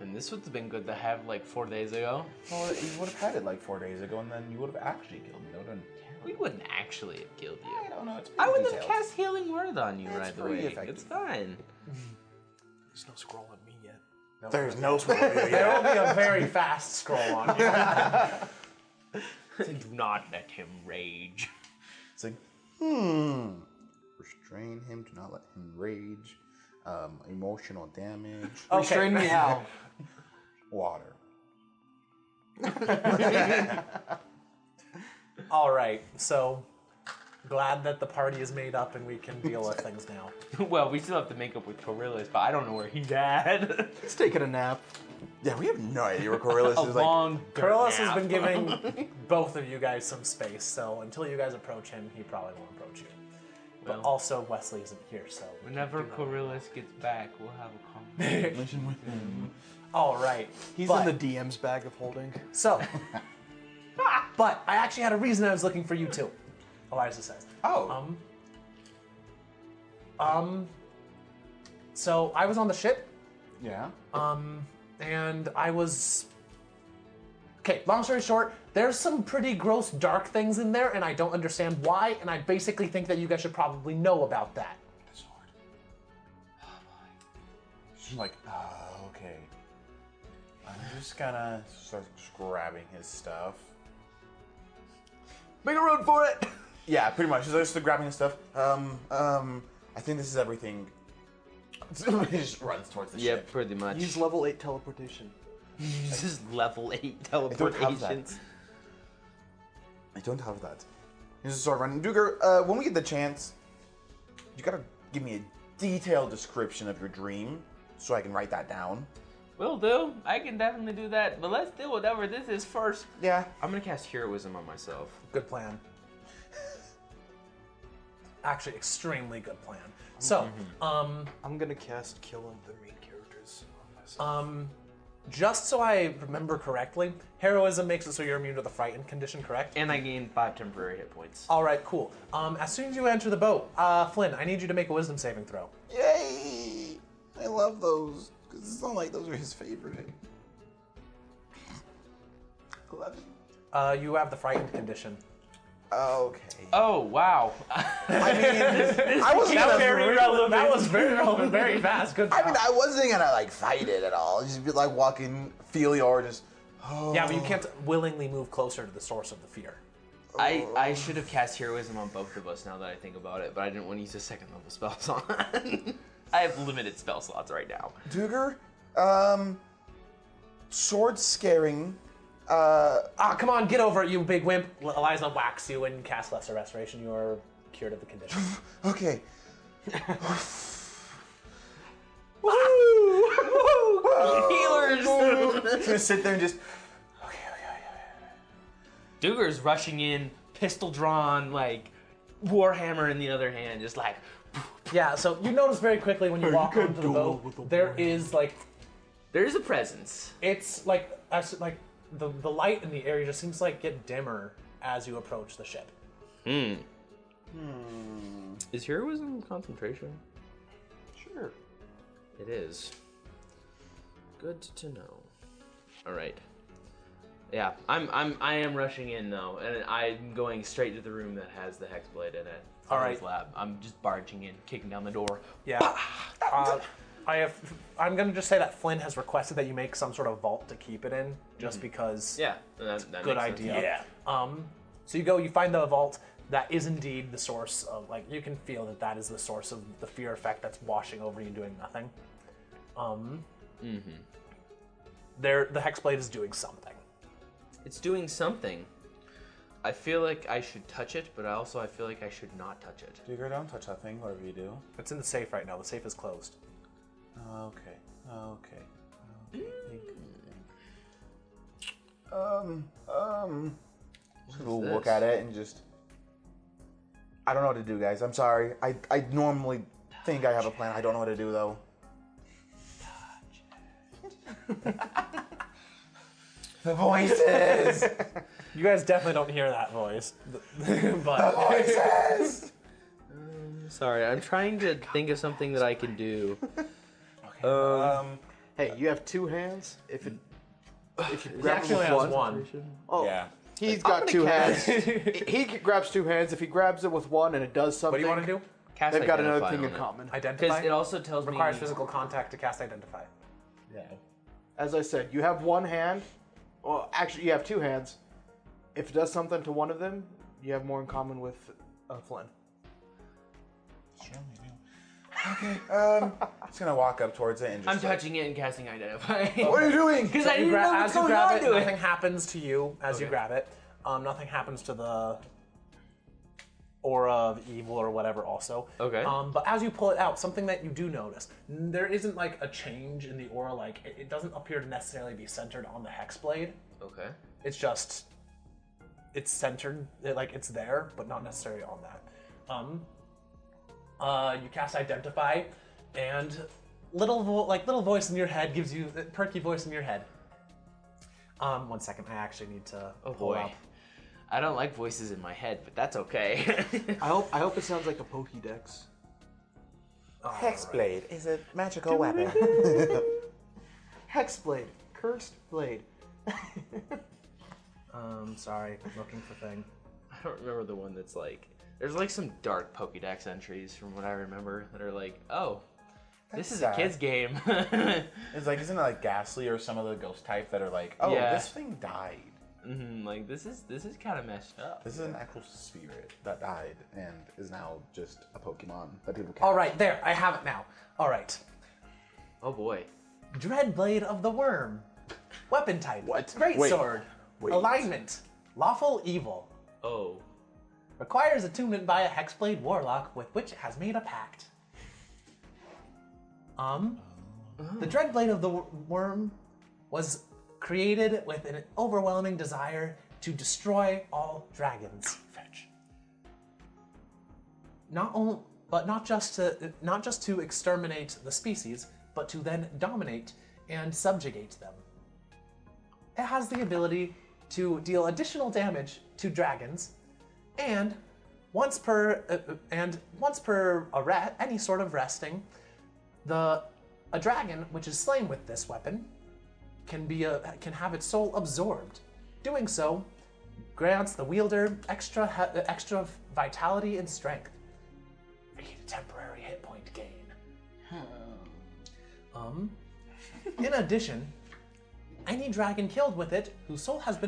And this would have been good to have like 4 days ago. Well, you would have had it like 4 days ago, and then you would have actually killed me. That would have been We wouldn't actually have killed I you. don't know. It's I pretty would have detailed. cast Healing Word on you It's right pretty away. effective. It's fine. There's no scroll on me yet. There's no scroll. There will be a very fast scroll on you. Do not let him rage. It's like, restrain him. Do not let him rage. Emotional damage. Restrain me how? Water. All right, so glad that the party is made up and we can deal with things now. Well, we still have to make up with Coryllis, but I don't know where he's at. He's taking a nap. Yeah, we have no idea where Coryllis A is. Like, long Coryllis nap. has been giving both of you guys some space, so until you guys approach him, he probably won't approach you. But Well. also, Wesley isn't here, so... Whenever Coryllis gets back, we'll have a conversation. All right. He's but- in the DM's bag of holding. So... but I actually had a reason I was looking for you, too. Eliza says. oh. So I was on the ship, Yeah. and I was... Okay, long story short, there's some pretty gross, dark things in there, and I don't understand why, and I basically think that you guys should probably know about that. The sword. She's like, oh, okay. I'm just gonna start grabbing his stuff. Make a run for it! Yeah, pretty much. She's just grabbing his stuff. I think this is everything. He just runs towards the Yeah, ship. pretty much. Use level 8 teleportation. Uses level 8 I don't have teleportation. that. I don't have that. He's just sort of running. Duger, when we get the chance, you gotta give me a detailed description of your dream so I can write that down. Will do. I can definitely do that, but let's do whatever this is first. Yeah. I'm gonna cast Heroism on myself. Good plan. Actually, extremely good plan. So, I'm gonna cast kill on the main characters on myself. just so I remember correctly, heroism makes it so you're immune to the frightened condition, correct? And I gain 5 temporary hit points. All right, cool. As soon as you enter the boat, Flynn, I need you to make a wisdom saving throw. Yay! I love those. Because it's not like those are his favorite. 11. You have the frightened condition. Okay. Oh, wow. I mean, I wasn't That was gonna very relevant. That was very relevant, very fast. Good job. I mean, I wasn't gonna like fight it at all. Just be like walking, feel your just. Oh. Yeah, but you can't willingly move closer to the source of the fear. I should have cast Heroism on both of us now that I think about it, but I didn't want to use a second level spell slot. I have limited spell slots right now. Duger, sword scaring. Come on, get over it, you big wimp. Eliza whacks you and casts Lesser Restoration. You are cured of the condition. Okay. Healers! Just gonna sit there and just. Okay. Duger's rushing in, pistol drawn, like Warhammer in the other hand, just like. Yeah, so you notice very quickly when you walk onto the boat, there is like, There's a presence. it's like, the light in the area just seems to like get dimmer as you approach the ship. Is heroism concentration? Sure. It is. Good to know. All right. Yeah, I am rushing in though, and I'm going straight to the room that has the hexblade in it. All right. Lab. I'm just barging in, kicking down the door. Yeah. I'm gonna just say that Flynn has requested that you make some sort of vault to keep it in, just because. Yeah, that Good makes sense. idea. Yeah. So you find the vault that is indeed the source of, like, you can feel that is the source of the fear effect that's washing over you doing nothing. The hexblade is doing something. It's doing something. I feel like I should touch it, but I feel like I should not touch it. Duger, don't touch that thing, whatever you do. It's in the safe right now. The safe is closed. Okay. We'll look at it and just. I don't know what to do, guys. I'm sorry. I normally think I have a plan. I don't know what to do though. The voices. You guys definitely don't hear that voice. But Voices. Sorry, I'm trying to think of something that I can do. Hey, you have 2 hands. If you he grab actually with has one. one. Oh, Yeah. he's got 2 hands. He grabs 2 hands. If he grabs it with one and it does something, What do you want to do? Cast they've got another Identify thing on in it. common. Identify. Because it also tells requires me physical contact to cast Identify. Yeah. As I said, you have 1 hand. Well, actually, you have 2 hands. If it does something to one of them, you have more in common with Flynn. Okay. Just gonna walk up towards it and just. I'm touching it and casting Identify. What are you doing? Because I didn't know what's as you going grab on it, to it. nothing happens to you as you Okay. grab it. Nothing happens to the aura of evil or whatever also. Okay. But as you pull it out, something that you do notice, there isn't like a change in the aura, like it doesn't appear to necessarily be centered on the hexblade. Okay. It's just, it's centered, like it's there, but not necessarily on that. You cast Identify, and little voice in your head gives you, perky voice in your head. 1 second, I actually need to Oh pull boy. up. I don't like voices in my head, but that's okay. I hope it sounds like a Pokédex. Hexblade is a magical weapon. Hexblade, cursed blade. Sorry, looking for thing. I don't remember the one that's like. There's like some dark Pokédex entries from what I remember that are like, oh, this is a sad. kid's game. It's like, isn't it like Ghastly or some of the ghost type that are like, oh, Yeah. this thing died. Like this is kind of messed up. This is an actual spirit that died and is now just a Pokemon that people catch. All right, there, I have it now. All right, Oh boy. Dreadblade of the Worm, weapon type. What? Great Wait. sword. Wait. Alignment, lawful evil. Oh. Requires attunement by a Hexblade Warlock with which it has made a pact. The Dreadblade of the Worm was created with an overwhelming desire to destroy all dragons. Fetch. Not just to exterminate the species, but to then dominate and subjugate them. It has the ability to deal additional damage to dragons, and once per any sort of resting, a dragon which is slain with this weapon can have its soul absorbed. Doing so grants the wielder extra vitality and strength. A temporary hit point gain. In addition, any dragon killed with it whose soul has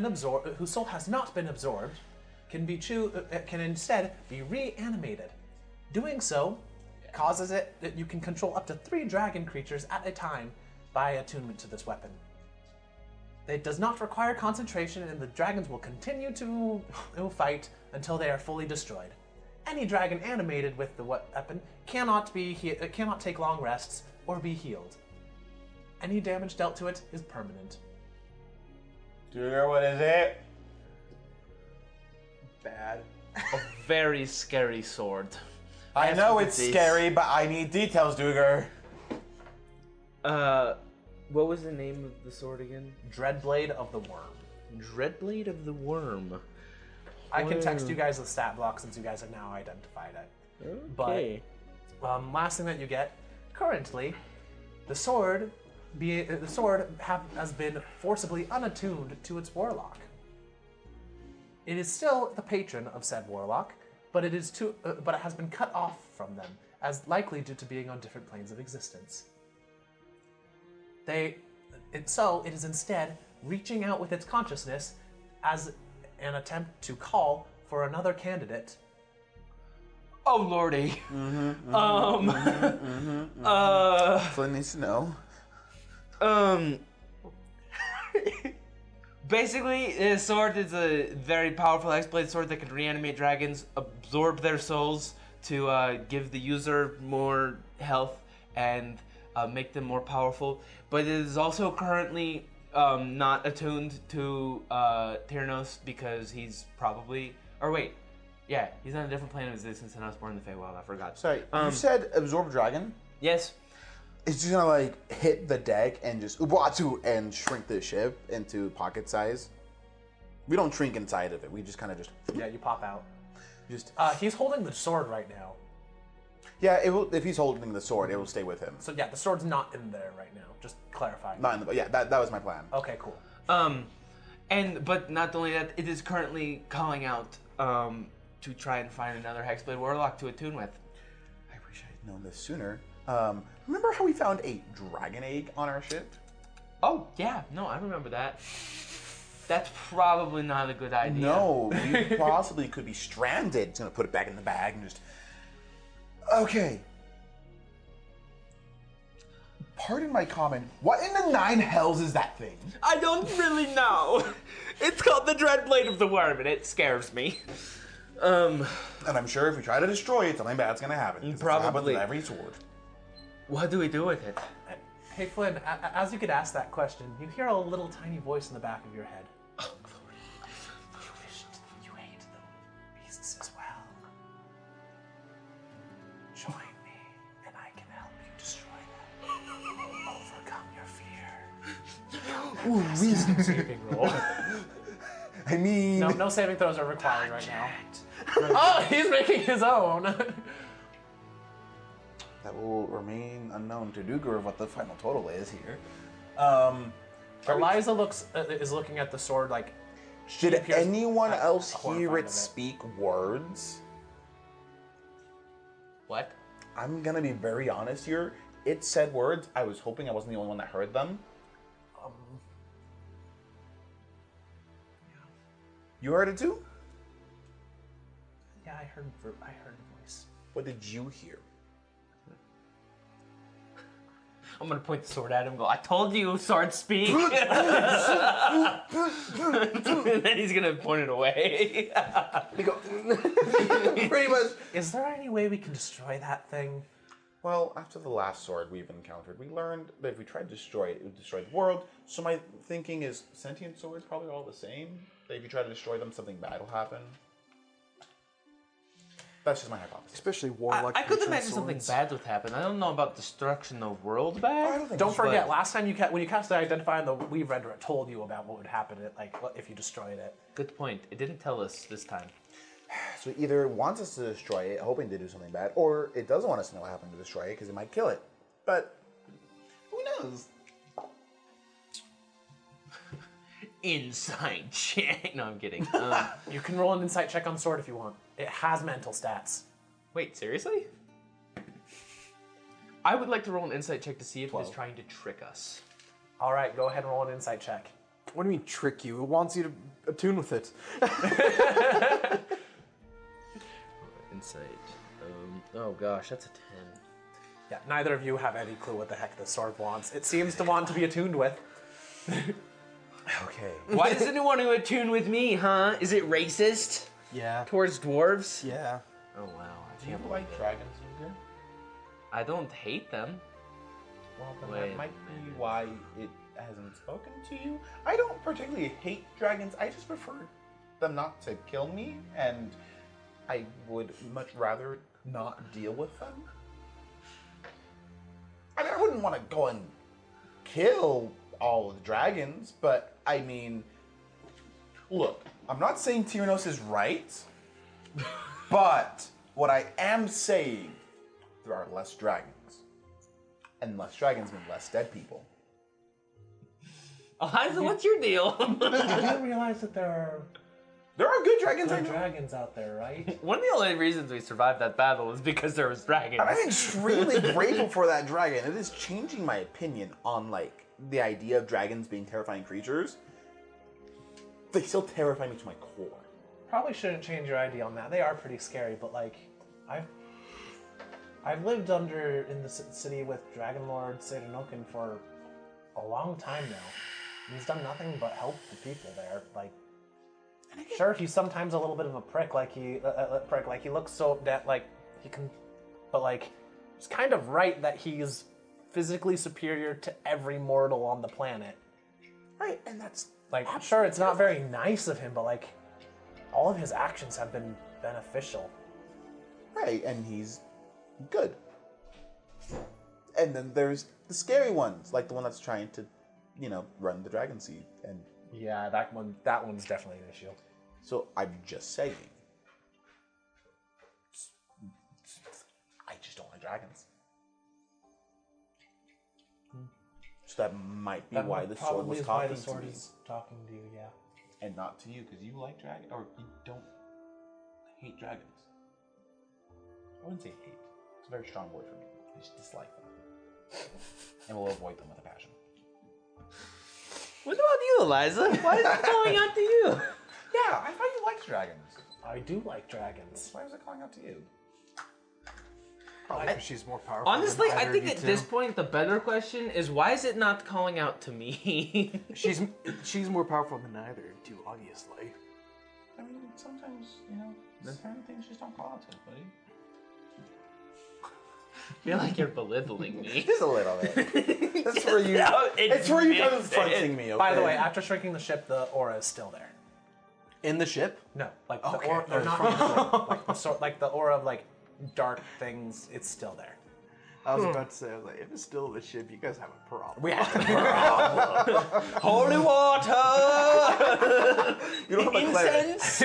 not been absorbed can instead be reanimated. Doing so causes it that you can control up to 3 dragon creatures at a time by attunement to this weapon. It does not require concentration, and the dragons will continue to fight until they are fully destroyed. Any dragon animated with the weapon cannot take long rests or be healed. Any damage dealt to it is permanent. Dude, what is it? Bad. A very scary sword. I Yes, know with it's these. scary, but I need details, Duger. What was the name of the sword again? Dreadblade of the Worm. Dreadblade of the Worm. I can text you guys the stat block since you guys have now identified it. Okay. But last thing that you get, currently, the sword has been forcibly unattuned to its warlock. It is still the patron of said warlock, but it has been cut off from them, as likely due to being on different planes of existence. So it is instead reaching out with its consciousness as an attempt to call for another candidate. Oh lordy. Flynn needs to know. Basically, this sword is a very powerful Hexblade sword that can reanimate dragons, absorb their souls to give the user more health and make them more powerful. But it is also currently not attuned to Tyrannos because he's probably... Or wait, yeah, he's on a different plane of existence than I was born in the Feywild. I forgot. Sorry, you said absorb dragon? Yes. It's just gonna like hit the deck and just ubatu and shrink the ship into pocket size. We don't shrink inside of it. We just kind of just Yeah, you pop out. just He's holding the sword right now. yeah. It will if he's holding the sword, it will stay with him. So yeah, the sword's not in there right now. Just clarifying. Not in the yeah. That was my plan. Okay, cool. But not only that, it is currently calling out to try and find another Hexblade Warlock to attune with. I wish I had known this sooner. Remember how we found a dragon egg on our ship? Oh, yeah. No, I remember that. That's probably not a good idea. No, we possibly could be stranded. It's gonna put it back in the bag and just. Okay. Pardon my comment. What in the nine hells is that thing? I don't really know. It's called the Dreadblade of the Worm, and it scares me. And I'm sure if we try to destroy it, something bad's gonna happen. 'Cause that's what happens Probably. with every sword. What do we do with it? Hey Flynn, as you could ask that question, you hear a little tiny voice in the back of your head. Oh, You wished you ate the beasts as well. Join me, and I can help you destroy them. Overcome your fear. Ooh, wisdom. Saving roll. I mean. No saving throws are required right now. Oh, he's making his own. That will remain unknown to Duger what the final total is here. Eliza is looking at the sword like. Should appears anyone else horrified hear of it it. speak words? What? I'm gonna be very honest here. It said words. I was hoping I wasn't the only one that heard them. You heard it too? Yeah, I heard a voice. What did you hear? I'm gonna point the sword at him and go, I told you, sword speak! And then he's gonna point it away. We go. Pretty much. Is there any way we can destroy that thing? Well, after the last sword we've encountered, we learned that if we tried to destroy it, it would destroy the world. So my thinking is sentient swords probably all the same. That if you try to destroy them, something bad will happen. That's just my hypothesis. Especially warlock. I could patron imagine something swords. bad would happen. I don't know about destruction of world I bad. don't think Don't so. forget, last time when you cast the identify in the Weave Render, it told you about what would happen if you destroyed it. Good point. It didn't tell us this time. So it either wants us to destroy it, hoping to do something bad, or it doesn't want us to know what happened to destroy it because it might kill it. But who knows? Inside check. No, I'm kidding. You can roll an insight check on the sword if you want. It has mental stats. Wait, seriously? I would like to roll an insight check to see if it is 12. trying to trick us. All right, go ahead and roll an insight check. What do you mean trick you? It wants you to attune with it. Insight. Oh gosh, that's a 10. Yeah, neither of you have any clue what the heck the sword wants. It seems to want to be attuned with. Okay. Why does anyone want to attune with me, huh? Is it racist Yeah. towards dwarves? Yeah. Oh wow, I Do you can't like believe it. dragons, Luger? I don't hate them. Well, then Wait, that might be why it hasn't spoken to you. I don't particularly hate dragons. I just prefer them not to kill me, and I would much rather not deal with them. I mean, I wouldn't want to go and kill all of the dragons, but I mean, look, I'm not saying Tyrannos is right, but what I am saying, there are less dragons. And less dragons mean less dead people. Eliza, what's your deal? You do realize that there are good dragons. good dragons out there, right? One of the only reasons we survived that battle is because there was dragons. And I'm extremely grateful for that dragon. It is changing my opinion on like the idea of dragons being terrifying creatures. They still terrify me to my core. Probably shouldn't change your idea on that. They are pretty scary, but like, I've lived in the city with Dragon Lord Seirinoken for a long time now. He's done nothing but help the people there. Like, sure, he's sometimes a little bit of a prick. Like he looks so that like he can, but like, it's kind of right that he's physically superior to every mortal on the planet. Right, and that's Like, sure, it's not very nice of him, but like, all of his actions have been beneficial. right, and he's good. And then there's the scary ones, like the one that's trying to, run the dragon seed. And Yeah, that one's definitely an issue. so I'm just saying, I just don't like dragons. So that might be why the sword was talking to me, talking to you, yeah. and not to you, because you like dragons, or you don't hate dragons. I wouldn't say hate. It's a very strong word for me. I just dislike them, and will avoid them with a passion. What about you, Eliza? Why is it calling out to you? Yeah, I thought you liked dragons. I do like dragons. Why was it calling out to you? Probably because she's more powerful. Honestly, than I either think of you at two. this point, the better question is why is it not calling out to me? she's more powerful than either of you, obviously. I mean, sometimes, there's certain things just don't call out to it, buddy. I feel like you're belittling me. Just a little bit. That's where you. It's where you come confronting me. Okay? By the way, after shrinking the ship, the aura is still there. In the ship? No, like Okay. the aura, they're not in the ship. Like the aura of like dark things, it's still there. I was about to say, I was like, if it's still in the ship, you guys have a problem. We have to. Holy water! You don't have a cleric. Incense!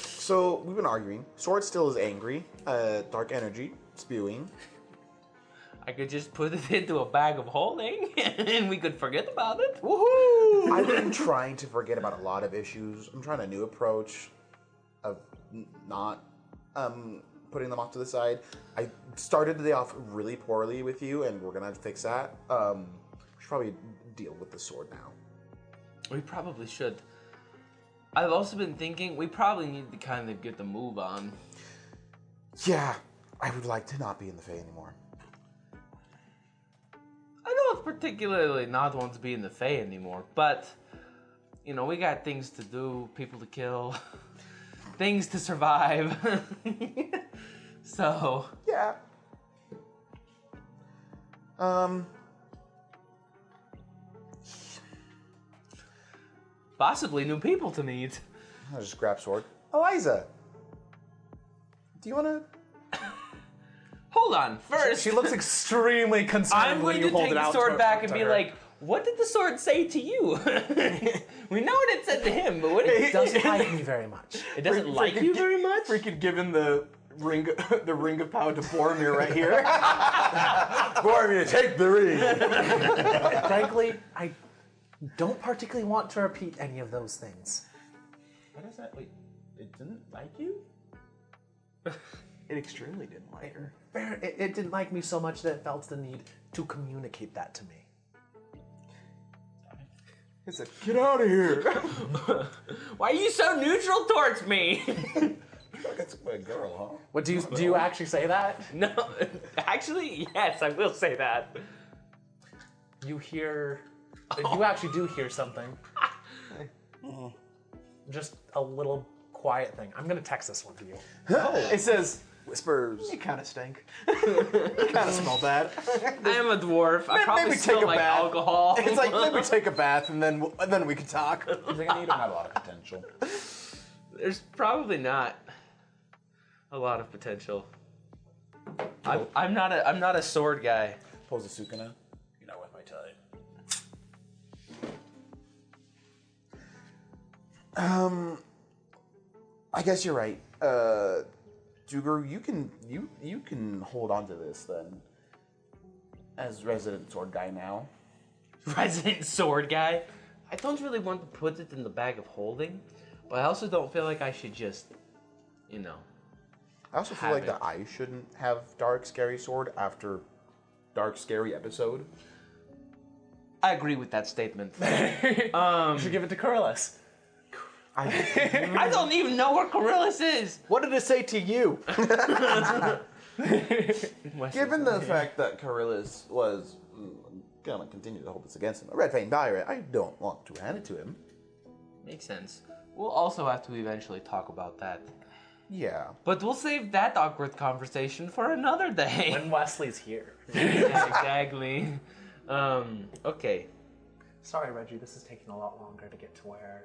So we've been arguing. Sword still is angry. Dark energy spewing. I could just put it into a bag of holding and we could forget about it. Woohoo! I've been trying to forget about a lot of issues. I'm trying a new approach of not putting them off to the side. I started the day off really poorly with you, and we're gonna fix that. We should probably deal with the sword now. We probably should. I've also been thinking we probably need to kind of get the move on. Yeah, I would like to not be in the Fae anymore. I don't particularly not want to be in the Fae anymore, but, we got things to do, people to kill, things to survive. So. Yeah. Possibly new people to meet. I'll just grab sword. Eliza, do you want to? Hold on, first. She looks extremely concerned I'm when going you to hold take it the out sword to- back to and be her. like, what did the sword say to you? We know what it said to him, but what did It doesn't like me very much. It doesn't like you very much? Freaking given the ring of power to Boromir right here. Boromir, take the ring. Frankly, I don't particularly want to repeat any of those things. What is that? Wait, it didn't like you? It extremely didn't like her. It didn't like me so much that it felt the need to communicate that to me. It said, get out of here. Why are you so neutral towards me? That's a girl, huh? What do you actually say that? No, actually, yes, I will say that. You hear, you actually do hear something. Just a little quiet thing. I'm gonna text this one to you. It says, Whispers. you kind of stink. You kind of smell bad. I am a dwarf. I probably maybe smell take a like bath. alcohol. It's like, maybe take a bath and then we can talk. He's like, you don't have a lot of potential. There's probably not a lot of potential. I'm not a sword guy. Pose a Sukuna. You're not worth my time. I guess you're right. Duger, you can hold on to this then. As resident sword guy now. Resident sword guy. I don't really want to put it in the bag of holding, but I also don't feel like I should just, you know. I also feel Have like it. that I shouldn't have Dark Scary Sword after Dark Scary episode. I agree with that statement. You should give it to Corliss. I don't even know where Coryllis is. What did it say to you? Given the fact that Coryllis was gonna continue to hold this against him, a red fang pirate, I don't want to hand it to him. Makes sense. We'll also have to eventually talk about that. Yeah. But we'll save that awkward conversation for another day. When Wesley's here. Yeah, exactly. Okay. Sorry, Reggie, this is taking a lot longer to get to where.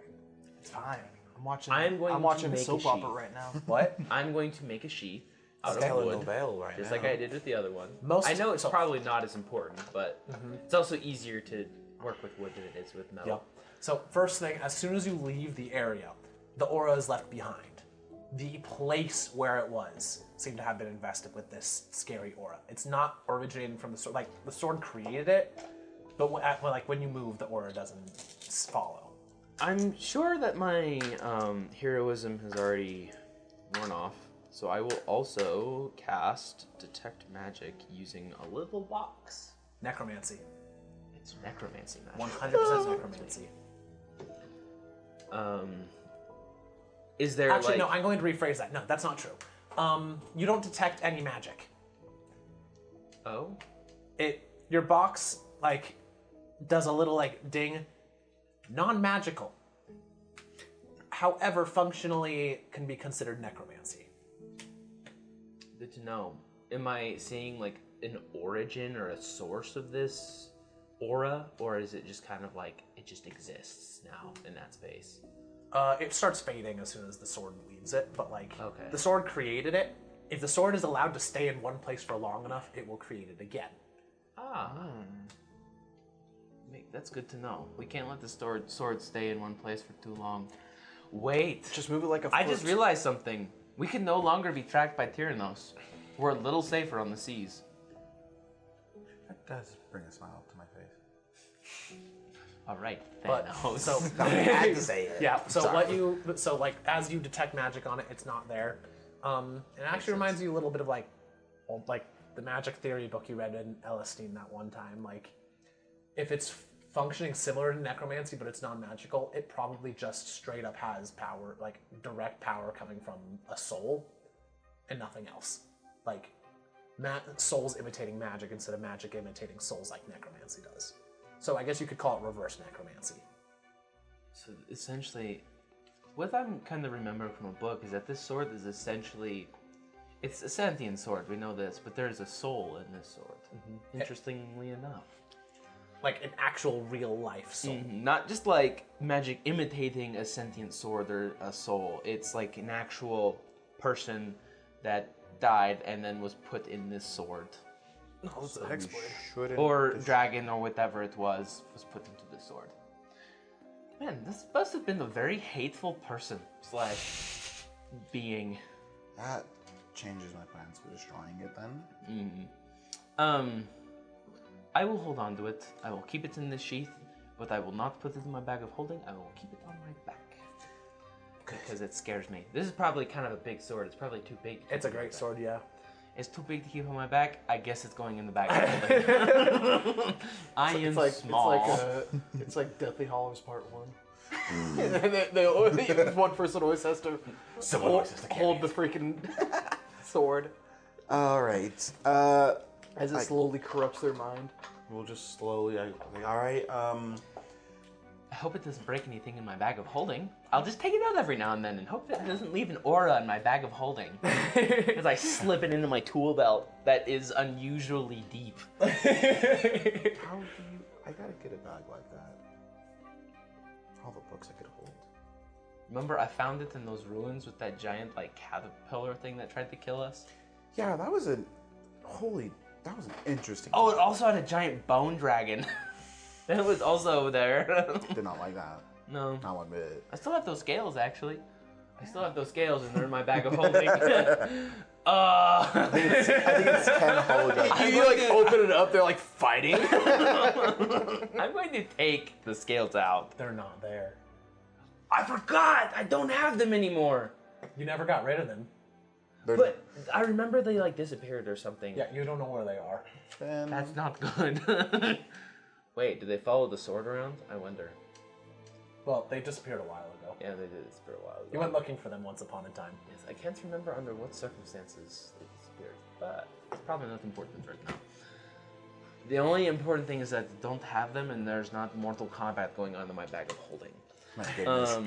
It's fine. I'm watching. I'm going I'm to watching a make a soap sheet. opera right now. What? I'm going to make a sheath out Okay. of wood, Telenovela right just now. like I did with the other one. Most- I know it's so- probably not as important, but it's also easier to work with wood than it is with metal. Yep. So first thing, as soon as you leave the area, the aura is left behind. The place where it was seemed to have been invested with this scary aura. It's not originating from the sword. Like the sword created it, but when you move, the aura doesn't follow. I'm sure that my heroism has already worn off, so I will also cast Detect Magic using a little box. Necromancy. It's necromancy magic. 100% necromancy. Is there Actually, like... no, I'm going to rephrase that. No, that's not true. You don't detect any magic. Oh? Your box does a little ding. Non-magical. However, functionally can be considered necromancy. Good to know. Am I seeing like an origin or a source of this aura, or is it just kind of like it just exists now in that space? It starts fading as soon as the sword leaves it, but Okay. the sword created it. If the sword is allowed to stay in one place for long enough, it will create it again. That's good to know. We can't let the sword stay in one place for too long. Wait. Just move it like a I foot. just realized something. We can no longer be tracked by Tyrannos. We're a little safer on the seas. That does bring a smile to my face. All right, But Thanos. so I had to say it. yeah, so Sorry. as you detect magic on it, it's not there. It actually reminds you a little bit of the magic theory book you read in Elistine that one time. If it's functioning similar to necromancy but it's non-magical, it probably just straight up has power, direct power coming from a soul and nothing else. Souls imitating magic instead of magic imitating souls like necromancy does. So I guess you could call it reverse necromancy. So essentially, what I'm kind of remembering from a book is that this sword is essentially, it's a sentient sword, we know this, but there's a soul in this sword. Interestingly enough. Like an actual real life soul. Not just like magic imitating a sentient sword or a soul. It's like an actual person that died and then was put in this sword. No, it's a We hexblade. shouldn't. Or dragon or whatever it was put into this sword. Man, this must have been a very hateful person / being. That changes my plans for destroying it then. I will hold on to it. I will keep it in this sheath, but I will not put it in my bag of holding. I will keep it on my back. Because it scares me. This is probably kind of a big sword. It's probably too big. It's a great sword, yeah. It's too big to keep on my back. I guess it's going in the bag of holding. I am small. It's like Deathly Hollows Part 1. One person always has to hold the freaking sword All right. as it slowly corrupts their mind. We'll just slowly. All right. I hope it doesn't break anything in my bag of holding. I'll just take it out every now and then and hope that it doesn't leave an aura in my bag of holding. As I slip it into my tool belt that is unusually deep. How do you? I gotta get a bag like that. All the books I could hold. Remember, I found it in those ruins with that giant, caterpillar thing that tried to kill us? Yeah, that was an interesting. Oh, it also had a giant bone dragon. That was also there. Did not like that. No. Not one bit. I still have those scales, actually. I still have those scales, and they're in my bag of holding. I think it's 10 holograms. You like open it up, they're like fighting. I'm going to take the scales out. They're not there. I forgot! I don't have them anymore. You never got rid of them. But I remember they like disappeared or something. Yeah, you don't know where they are. That's not good. Wait, did they follow the sword around? I wonder. Well, they disappeared a while ago. Yeah, they did disappear a while ago. You went looking for them once upon a time. Yes, I can't remember under what circumstances they disappeared, but it's probably not important right now. The only important thing is that I don't have them, and there's not Mortal Kombat going on in my bag of holding. My goodness.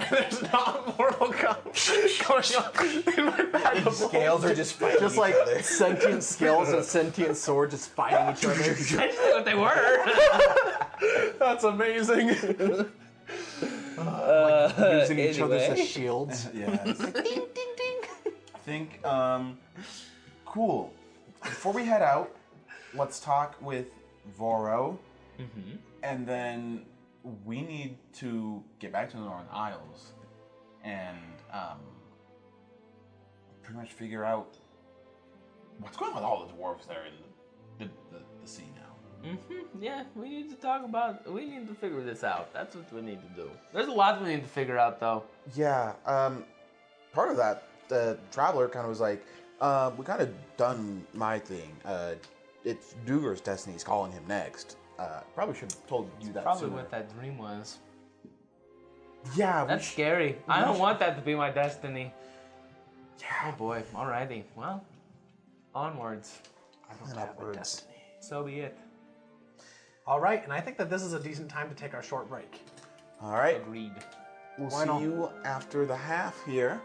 There's not Mortal Kombat going on in my bag of Scales are just fighting Just each like other. sentient scales and sentient sword just fighting each other. I just knew what they were. That's amazing. Using each other anyway. as shields. Yes. Ding, ding, ding. I think, cool. Before we head out, let's talk with Voro, and then we need to get back to the Northern Isles and pretty much figure out what's going on with all the dwarves there in the sea now. Yeah, we need to talk about. We need to figure this out. That's what we need to do. There's a lot we need to figure out, though. Yeah, part of that, the traveler kind of was like, we kind of done my thing. It's Duger's destiny's calling him next. Probably should have told you that Probably sooner. what that dream was. Yeah, That's scary. I don't want that to be my destiny. Oh boy. Alrighty. Well, onwards. I don't have words. So be it. All right, and I think that this is a decent time to take our short break. All right, Agreed. we'll Why see not? you after the half here.